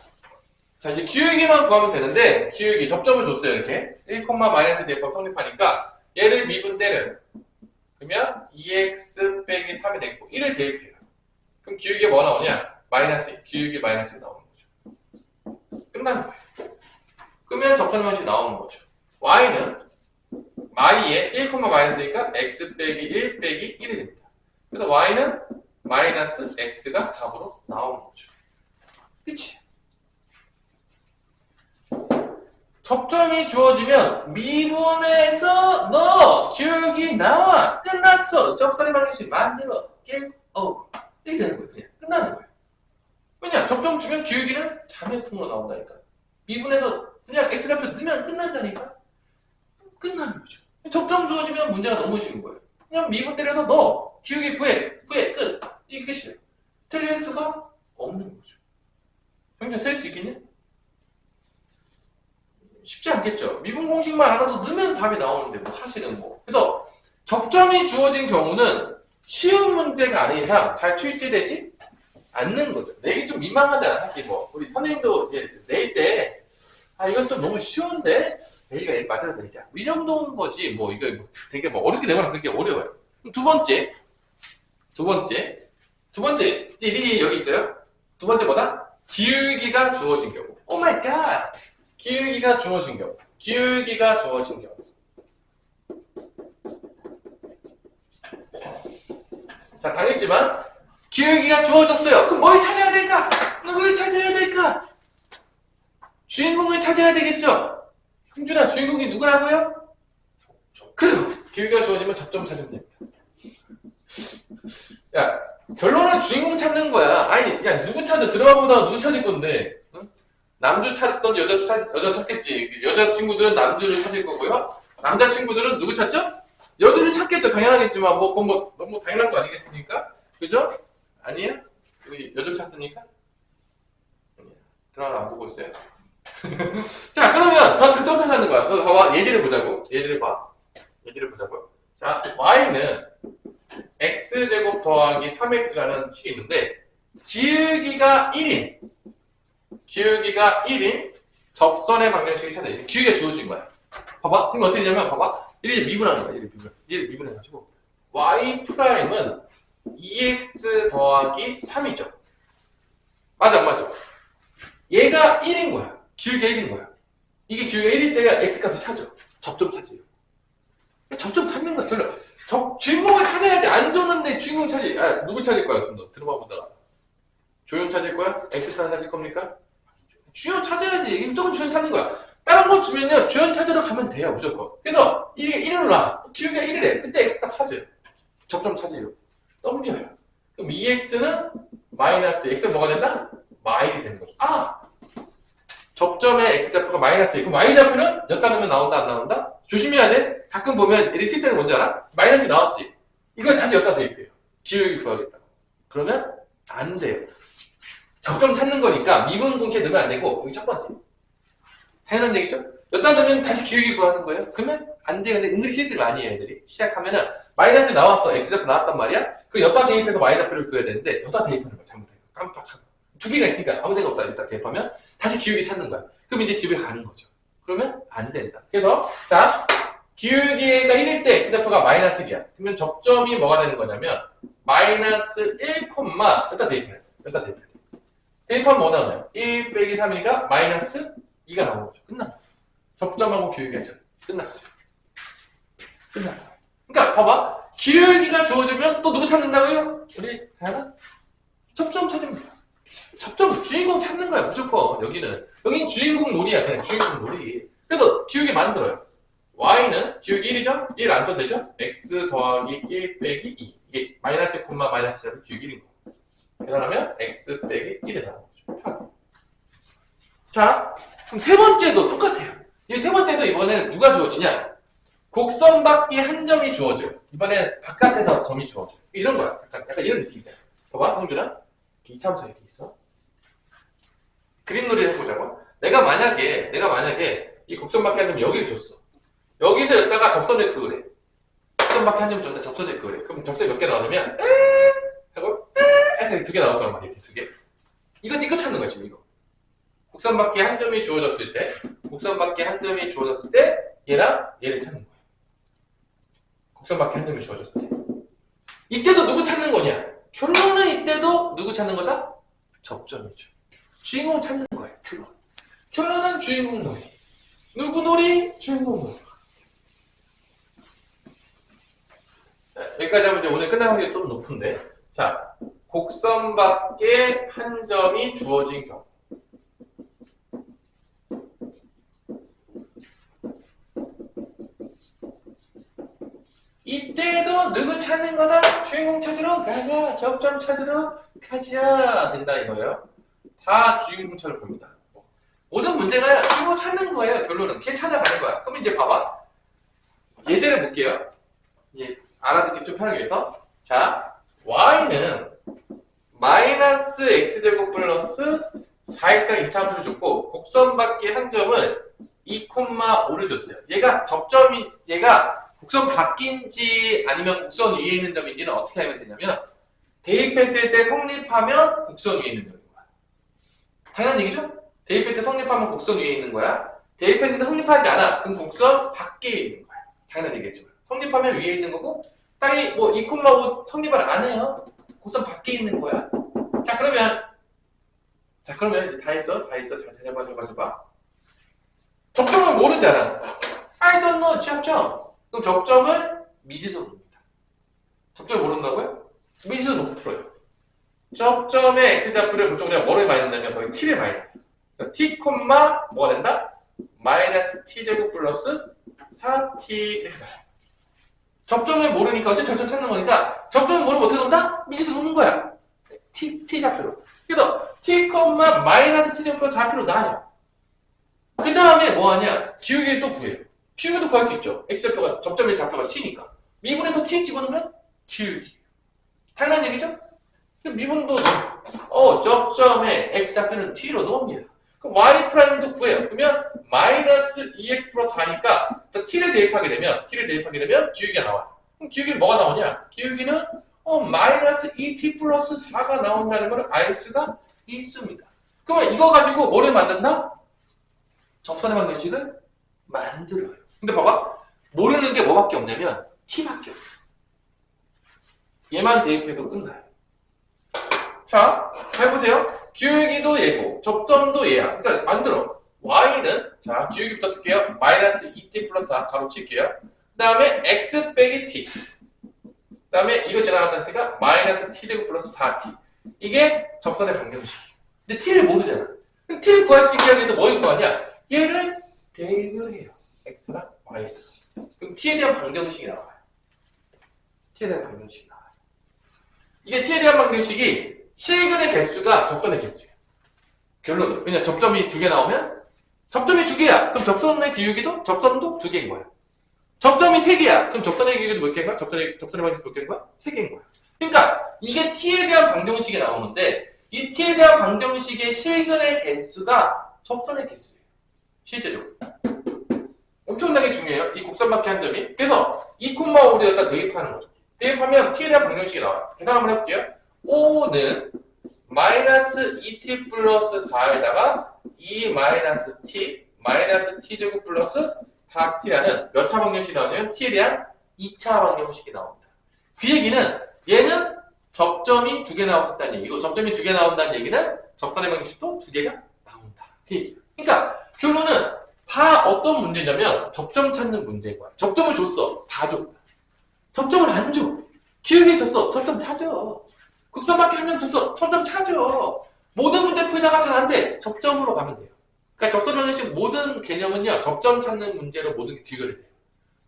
이제 기울기만 구하면 되는데, 기울기, 접점을 줬어요, 이렇게. 1, 마이너스 대입법 성립하니까, 얘를 미분 때려요. 그러면 2x 빼기 3이 되고, 1을 대입해요. 그럼 기울기가 뭐 나오냐? 마이너스 1. 기울기 마이너스 1 나오는 거죠. 끝나는 거예요. 그러면 접선 방식이 나오는 거죠. y는, y에 1, 마이너스니까 x 빼기 1 빼기 1이 됩니다. 그래서 y는 마이너스 x가 답으로 나오는 거죠. 그치? 접점이 주어지면 미분해서 너 기울기 나와 끝났어. 접선의 방정식 만들어 게임 오버. 이렇게 되는 거예요. 그냥 끝나는 거예요. 왜냐? 접점 주면 기울기는 자매품으로 나온다니까. 미분해서 그냥 x좌표 넣으면 끝난다니까. 끝나는 거죠. 접점 주어지면 문제가 너무 쉬운 거예요. 그냥 미분 때려서 너 기울기 구해 끝. 이게 끝이에요. 틀릴 수가 없는 거죠. 형제 틀릴 수 있겠냐? 쉽지 않겠죠. 미분 공식만 알아도 넣으면 답이 나오는데 뭐 사실은 뭐. 그래서 접점이 주어진 경우는 쉬운 문제가 아닌 이상 잘 출제되지 않는 거죠. 내기 좀 민망하잖아. 사실 뭐 우리 선생님도 이제 낼 때 이건 좀 너무 쉬운데 내기가 맞아도 되자. 이 정도인 거지. 뭐 이거 되게 뭐 어렵게 되거나 그렇게 어려워요. 두 번째 띠리리 여기 있어요. 두 번째 뭐다? 기울기가 주어진 경우. 오 마이 갓. 기울기가 주어진 경우. 자, 당했지만 기울기가 주어졌어요. 그럼 뭘 찾아야 될까? 누굴 찾아야 될까? 주인공을 찾아야 되겠죠? 흥준아, 주인공이 누구라고요? 그래요. 기울기가 주어지면 접점 찾으면 됩니다. 야, 결론은 주인공 찾는 거야. 아니, 야, 누구 찾아? 드라마보다가 누구 찾을 건데? 응? 남주 찾던 여자 찾겠지. 여자친구들은 남주를 찾을 거고요. 남자친구들은 누구 찾죠? 여주를 찾겠죠. 당연하겠지만, 뭐, 그건 뭐, 너무 당연한 거 아니겠습니까? 그죠? 아니에요? 우리 여주 찾습니까? 드라마 안 보고 있어요. 자, 그러면 저 득점 찾는 거야. 그거 봐봐. 예제를 보자고. 예제를 봐. 예제를 보자고요. 자, y는 x제곱 더하기 3x라는 식이 있는데, 기울기가 1인 접선의 방정식을 찾아. 기울기가 주어진 거야. 봐봐. 그럼 어떻게 되냐면, 봐봐. 이렇게 미분하는 거야. 이렇게 미분해가지고. y 프라임은 2x 더하기 3이죠. 맞아, 안 맞아? 얘가 1인 거야. 기울기가 1인 거야. 이게 기울기가 1일 때가 x값이 차죠. 접점 차지요. 접점 찾는 거야, 결론. 주인공을 찾아야지. 안 줬는데 주인공 찾지. 누구 찾을 거야, 그럼 너 들어봐 보다가. 조연 찾을 거야? 엑스타 찾을 겁니까? 주연 찾아야지. 무조건 주연 찾는 거야. 다른 거 주면요, 주연 찾으러 가면 돼요, 무조건. 그래서 이게 1을 놔. 기울기가 1이래. 그때 엑스타 찾아요. 접점 찾아요. 넘겨요. 그럼 2x는 마이너스, x는 뭐가 된다? 마일이 되는 거죠. 접점의 x좌표가 마이너스 1. 그럼 y좌표는 엿다 넣으면 나온다, 안 나온다? 조심해야 돼. 가끔 보면 애들 실수는 뭔지 알아? 마이너스 나왔지? 이거 다시 엿다 대입해요. 기울기 구하겠다고. 그러면 안 돼요. 접점 찾는 거니까 미분 공채 넣으면 안 되고, 여기 첫 번째. 당연한 얘기죠? 엿다 넣으면 다시 기울기 구하는 거예요? 그러면 안 돼. 근데 은근히 실수를 많이 해요, 애들이. 시작하면은 마이너스 나왔어. x좌표 나왔단 말이야? 그 엿다 대입해서 y좌표를 구해야 되는데, 엿다 대입하는 거 잘못해요. 깜빡하고. 두 개가 있으니까 아무 생각 없다. 엿다 대입하면 다시 기울기 찾는 거야. 그럼 이제 집에 가는 거죠. 그러면 안 된다. 그래서, 자, 기울기가 1일 때 x좌표가 마이너스 1이야. 그러면 접점이 뭐가 되는 거냐면, 마이너스 1, 여기다 대입해야 돼. 여기다 대입해야 돼. 대입하면 뭐 나오나요? 1 빼기 3이니까 마이너스 2가 나오는 거죠. 끝난 거야. 접점하고 기울기가 있죠. 끝났어요. 끝난 거야. 그러니까, 봐봐. 기울기가 주어지면 또 누구 찾는다고요? 우리, 다현아? 접점 찾으면 돼요. 접점, 주인공 찾는 거야, 무조건. 여기는 주인공 놀이야, 그냥 주인공 놀이. 그래서 기울기 만들어요. y는 기울기 1이죠? 1 안 써도 되죠? x 더하기 1 빼기 2. 이게 마이너스 콤마 마이너스 잡이 기울기 1인 거. 계산하면 x 빼기 1이 나오는 거죠. 자, 그럼 세 번째도 똑같아요. 이 세 번째도 이번에는 누가 주어지냐? 곡선 밖에 한 점이 주어져요. 이번에는 바깥에서 점이 주어져요. 이런 거야. 약간 이런 느낌이다. 봐봐, 형준아. 이참수 이렇게 있어. 그림 놀이를 해보자고. 내가 만약에 이 곡선밖에 한 점 여기를 줬어. 여기서 여기다가 접선을 그으래. 곡선밖에 한 점 줬는데 접선을 그으래. 그럼 접선이 몇 개 나오냐면 하고 두 개 나올 거란 말이야. 두 개. 이거 찾는 거야 지금 이거. 곡선밖에 한 점이 주어졌을 때 얘랑 얘를 찾는 거야. 곡선밖에 한 점이 주어졌을 때. 이때도 누구 찾는 거냐? 결론은 이때도 누구 찾는 거다? 접점이죠. 주인공 찾는 거예요. 결론은 주인공 놀이. 누구 놀이? 주인공 놀이. 자, 여기까지 하면 이제 오늘 끝날 확률이 좀 높은데. 자, 곡선 밖에 한 점이 주어진 경우. 이때도 누구 찾는 거다? 주인공 찾으러 가자. 접점 찾으러 가자. 된다 이거예요. 다 주인공처럼 봅니다. 모든 문제가 주인공 찾는 거예요. 결론은 걔 찾아가는 거야. 그럼 이제 봐봐. 예제를 볼게요. 이제 알아듣기 좀 편하게 해서. 자, y는 마이너스 x제곱 플러스 4x랑 2차함수를 줬고 곡선 밖에 한 점은 2,5를 줬어요. 얘가 곡선 밖인지 아니면 곡선 위에 있는 점인지는 어떻게 하면 되냐면 대입했을 때 성립하면 곡선 위에 있는 점인 거야. 당연한 얘기죠? 대입할 때 성립하면 곡선 위에 있는 거야. 대입했을 때 성립하지 않아. 그럼 곡선 밖에 있는 거야. 당연한 얘기겠지만. 성립하면 위에 있는 거고 땅이 뭐 2,5 성립을 안 해요. 곡선 밖에 있는 거야. 자 그러면 이제 다 했어. 잘 찾아봐. 접점을 모르잖아. I don't know 접점. 그럼 접점을 미지수로 봅니다. 접점을 모른다고요? 미지수 놓고 풀어요. 접점의 x좌표를 보통 우리가 뭐를 많이 넣냐면 거기 t를 많이 넣어요. t, 뭐가 된다? 마이너스 t제곱 플러스 4t 이렇게 나요. 접점을 모르니까 어째 접점 찾는 거니까 접점을 모르면 어떻게 놓는다? 미지수 놓는 거야. t 좌표로. 그래서 t, 마이너스 t제곱 플러스 4t로 나요. 그 다음에 뭐 하냐? 기울기를 또 구해요. 기울기도 구할 수 있죠. x좌표가 접점의 좌표가 t니까. 미분에서 t 집어넣으면 기울기. 당연한 얘기죠? 미분도 접점의 x좌표는 t로 넣습니다. 그럼 y 프라임도 구해요. 그러면 마이너스 2x 플러스 4니까 t를 대입하게 되면 기울기가 나와요. 그럼 기울기는 뭐가 나오냐? 기울기는 마이너스 2t 플러스 4가 나온다는 걸 알 수가 있습니다. 그러면 이거 가지고 뭐를 만든다? 접선의 방정식을 만들어요. 근데 봐봐. 모르는 게 뭐밖에 없냐면 t밖에 없어. 얘만 대입해도 끝나요. 자, 잘 보세요. 기울기도 얘고 접점도 얘야. 그러니까 만들어. y는 자 기울기부터 쓸게요. 마이너스 2t 플러스 4 가로 칠게요. 그 다음에 x 빼기 t. 그 다음에 이거 지나갔다니까 마이너스 t제곱 플러스 4t. 이게 접선의 방정식. 근데 t를 모르잖아. 그럼 t를 구할 수 있게 하기 위해서 뭘 구하냐? 얘를 대입을 해요. x랑 y랑. 그럼 t에 대한 방정식이 나와요. t에 대한 방정식이 나와요. 이게 t에 대한 방정식이 실근의 개수가 접선의 개수예요. 결론은. 왜냐 접점이 2개 나오면 접점이 2개야. 그럼 접선의 기울기도 접선도 2개인 거야. 접점이 3개야. 그럼 접선의 기울기도 몇 개인 거야? 접선의 방정식 몇 개인 거야? 3개인 거야. 그러니까 이게 t에 대한 방정식이 나오는데 이 t에 대한 방정식의 실근의 개수가 접선의 개수예요. 실제적으로. 엄청나게 중요해요. 이 곡선밖에 한 점이. 그래서 2,5를 여기다 대입하는 거죠. 대입하면 t에 대한 방정식이 나와요. 계산 한번 해볼게요. 5는 마이너스 2t 플러스 4에다가 2 마이너스 t 제곱 플러스 4t라는 몇 차 방정식이 나오냐면 t에 대한 2차 방정식이 나옵니다. 그 얘기는 얘는 접점이 2개 나왔었다는 얘기고 접점이 2개 나온다는 얘기는 접선의 방정식도 2개가 나온다. 그 얘기예요. 그러니까 결론은 다 어떤 문제냐면 접점 찾는 문제인 거야. 접점을 줬어. 다 줬다. 접점을 안 줘. 기울기 줬어. 접점 찾아. 극선밖에 한 점 줬어. 접점 찾아. 모든 문제 풀다가 잘 안 돼. 접점으로 가면 돼요. 그러니까 접선 방정식 모든 개념은요. 접점 찾는 문제로 모든 게 귀결이 돼요.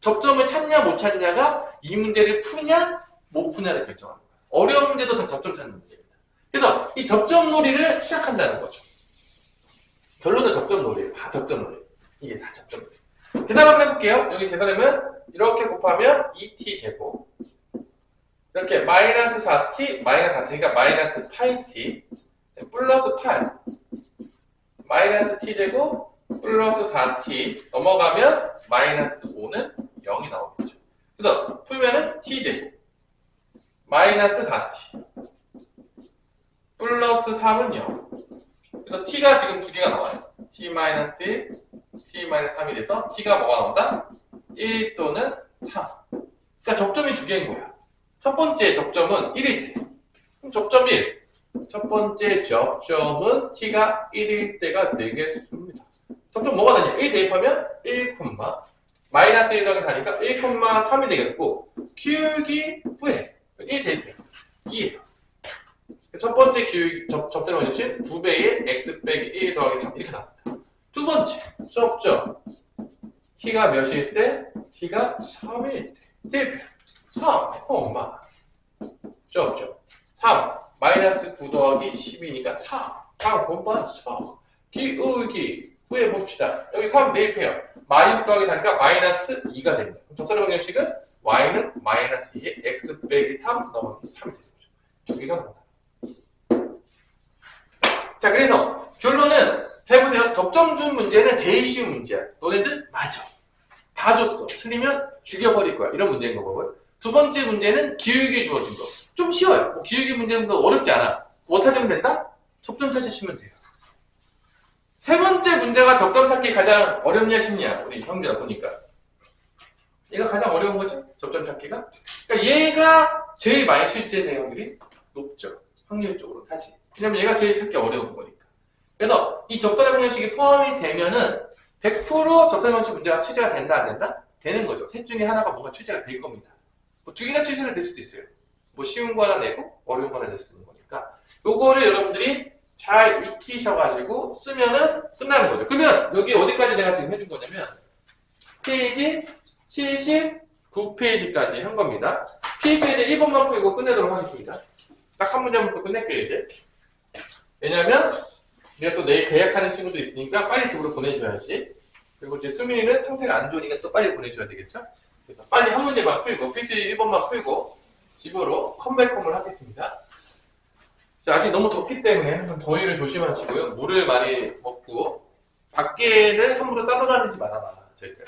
접점을 찾냐 못 찾냐가 이 문제를 푸냐 못 푸냐를 결정하는 거예요. 어려운 문제도 다 접점 찾는 문제입니다. 그래서 이 접점 놀이를 시작한다는 거죠. 결론은 접점 놀이에요. 다 접점 놀이. 이게 다 접점 놀이. 계산 한번 해볼게요. 여기 계산하면 이렇게 곱하면 2t 제곱 이렇게 마이너스 4t 마이너스 4t니까 마이너스 8t 플러스 8 마이너스 t제곱 플러스 4t 넘어가면 마이너스 5는 0이 나오겠죠. 그래서 풀면은 t제곱 마이너스 4t 플러스 3은 0. 그래서 t가 지금 2개가 나와요. t 마이너스 1, t 마이너스 3이 돼서 t가 뭐가 나온다? 1 또는 3. 그러니까 접점이 2개인 거야. 첫 번째 접점은 1일 때. 그럼 접점 1. 첫 번째 접점은 t가 1일 때가 되겠습니다. 접점 뭐가 되냐? 1 대입하면 1, 마이너스 1 더하기 4니까 1,3이 되겠고 기울기 후에 1 대입해요. 2예요. 첫 번째 접점의 방정식 2배의 x 빼기 1 더하기 3 이렇게 나옵니다. 두 번째 접점 t가 몇일 때? t가 3일 때. 대입해요. 3, 접점 3 마이너스 9 더하기 12니까 4 기울기 후에 봅시다. 여기 3 대입해요. 마이너스 더하기 4니까 마이너스 2가 됩니다. 접선의 방정식은 y는 마이너스 2에 x 빼기 3 더하기 3이 되는 거죠. 두 개가 나온다. 자, 그래서 결론은 잘 보세요. 접점 준 문제는 제일 쉬운 문제야. 너네들 맞아. 다 줬어. 틀리면 죽여버릴 거야. 이런 문제인 거고요. 두 번째 문제는 기울기 주어진 거. 좀 쉬워요. 뭐 기울기 문제는 더 어렵지 않아. 뭐 찾으면 된다? 접점 찾으시면 돼요. 세 번째 문제가 접점 찾기 가장 어렵냐 쉽냐? 우리 형제가 보니까. 얘가 가장 어려운 거죠? 접점 찾기가. 그러니까 얘가 제일 많이 출제될 확률이 높죠. 확률적으로 사실. 왜냐면 얘가 제일 찾기 어려운 거니까. 그래서 이 접선의 방정식이 포함이 되면은 100% 접선의 방정식 문제가 출제가 된다 안 된다? 되는 거죠. 셋 중에 하나가 뭔가 출제가 될 겁니다. 뭐 두 개가 출제가 될 수도 있어요. 뭐 쉬운 거 하나 내고 어려운 거 하나 낼 수도 있는 거니까. 요거를 여러분들이 잘 익히셔가지고 쓰면은 끝나는 거죠. 그러면 여기 어디까지 내가 지금 해준 거냐면 페이지 79페이지까지 한 겁니다. 필수에서 1번만 풀고 끝내도록 하겠습니다. 딱 한 문제만 풀고 끝낼게요 이제. 왜냐면 우리가 또 내일 계약하는 친구도 있으니까 빨리 집으로 보내줘야지. 그리고 이제 수민이는 상태가 안 좋으니까 또 빨리 보내줘야 되겠죠? 그래서 빨리 한 문제만 풀고, 필수 1번만 풀고, 집으로 컴백홈을 하겠습니다. 자, 아직 너무 덥기 때문에 한번 더위를 조심하시고요. 물을 많이 먹고, 밖에를 함부로 따돌아다니지 말아라. 절대.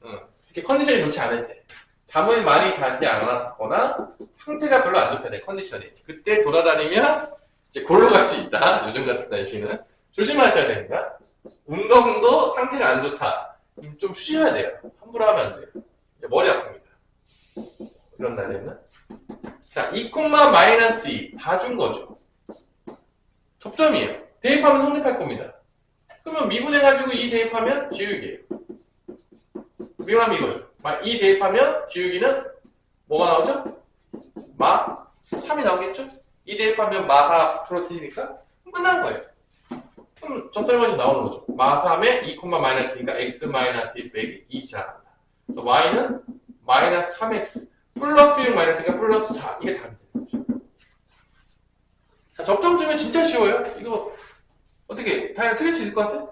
이렇게 컨디션이 좋지 않을 때. 잠을 많이 자지 않았거나, 상태가 별로 안 좋다, 내 컨디션이. 그때 돌아다니면, 이제 골로 갈 수 있다. 요즘 같은 날씨는. 조심하셔야 됩니다. 운동도 상태가 안 좋다. 좀 쉬어야 돼요. 함부로 하면 안 돼요. 이제 머리 아픕니다. 이런 날에는. 자, 2,-2 다 준 거죠. 접점이에요. 대입하면 성립할 겁니다. 그러면 미분해가지고 2 대입하면 지우기예요. 미분하면 이거죠. 2 대입하면 지우기는 뭐가 나오죠? 마 3이 나오겠죠? 2 대입하면 마 4 프로틴이니까 끝난 거예요. 그럼 접점이 나오는 거죠. 마 3에 2,-2니까 x-1 빼기 2 지나간다. 그래서 y는 마이너스 3x 플러스 6 마이너스니까 플러스 4. 이게 답이 되는 거죠. 자, 접점 주면 진짜 쉬워요. 이거 어떻게 다이어트 틀릴 수 있을 것 같아?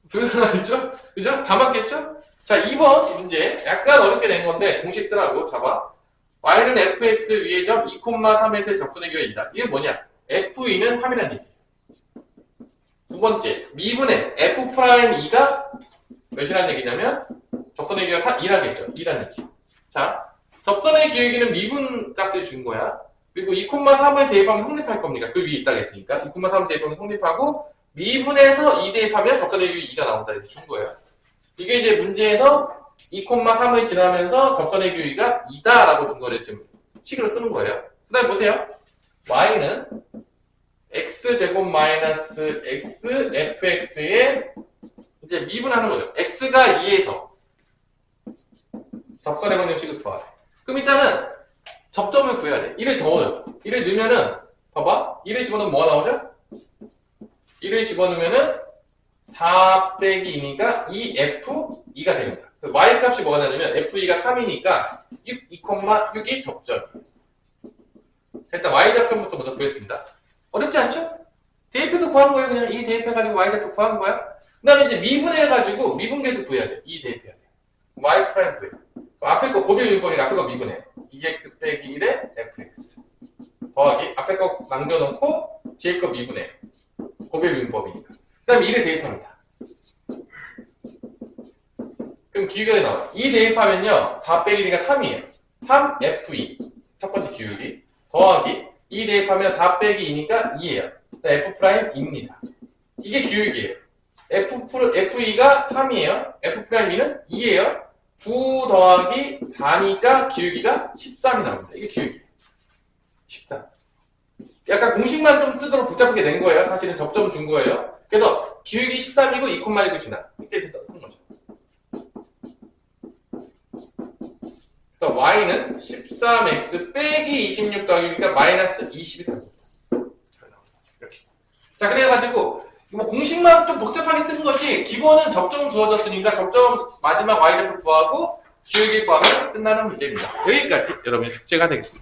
불가능하겠죠? 그죠? 다 맞겠죠? 자, 2번 문제 약간 어렵게 낸 건데 공식 쓰라고 잡아. y는 fx 위의 점 2,3에서의 접선의 교가 2다. 이게 뭐냐? f2는 3이라는 얘기예요. 두 번째, 미분의 f'2가 몇이라는 얘기냐면 접선의 기호가 2라겠죠. 2라는 얘기. 자, 접선의 기울기는 미분 값을 준 거야. 그리고 2,3을 대입하면 성립할 겁니다. 그 위에 있다고 했으니까 2,3 대입하면 성립하고 미분해서 2 대입하면 접선의 기울기 2가 나온다 이렇게 준 거예요. 이게 이제 문제에서 2,3을 지나면서 접선의 기울기가 2다라고 준 거를 지금 식으로 쓰는 거예요. 그 다음에 보세요. y는 x제곱 마이너스 x fx에 이제 미분하는 거죠. x가 2에서 접선의 방정식을 구하래. 그럼 일단은 접점을 구해야 돼. 1을 더워요. 1을 넣으면은 봐봐. 1을 집어넣으면 뭐가 나오죠? 1을 집어넣으면은 4 빼기 2니까 2f2가 됩니다. y 값이 뭐가 나냐면 f2가 3이니까 2,6이 접점이에요. 일단 y좌표부터 먼저 구했습니다. 어렵지 않죠? 대입해서 구하는 거예요. 그냥 2 대입해가지고 y좌표 구하는 거야. 그 다음에 이제 미분해가지고 미분계수 구해야 돼. 2 대입해야 돼. y 프라임 구해. 앞에 거 고비 유인법이니까 앞에 거 미분해. 2x 빼기 1에 fx. 더하기 앞에 거 남겨놓고 뒤에 거 미분해. 고비 유인법이니까. 그 다음에 2를 대입합니다. 그럼 기울기가 나와요. 2 대입하면요. 4 빼기 1이니까 3이에요. 3f2. 첫 번째 기울기. 더하기 2 대입하면 4 빼기 2니까 2예요. f'입니다. 이게 기울기예요. f2가 3이에요. f'는 2예요. 9 더하기 4니까 기울기가 13이 나옵니다. 이게 기울기예요. 13. 약간 공식만 좀 뜨도록 복잡하게 낸 거예요. 사실은 접점 준 거예요. 그래서 기울기 13이고 2,1이 지나. 이렇게 써는 거죠. 그래서 y는 13x 빼기 26 더하기니까 마이너스 20이 됩니다. 이렇게. 자, 그래가지고 뭐 공식만 좀 복잡하게 쓴 것이 기본은 접점 주어졌으니까 접점 마지막 y좌표 구하고 기울기 구하면 끝나는 문제입니다. 여기까지 여러분의 숙제가 되겠습니다.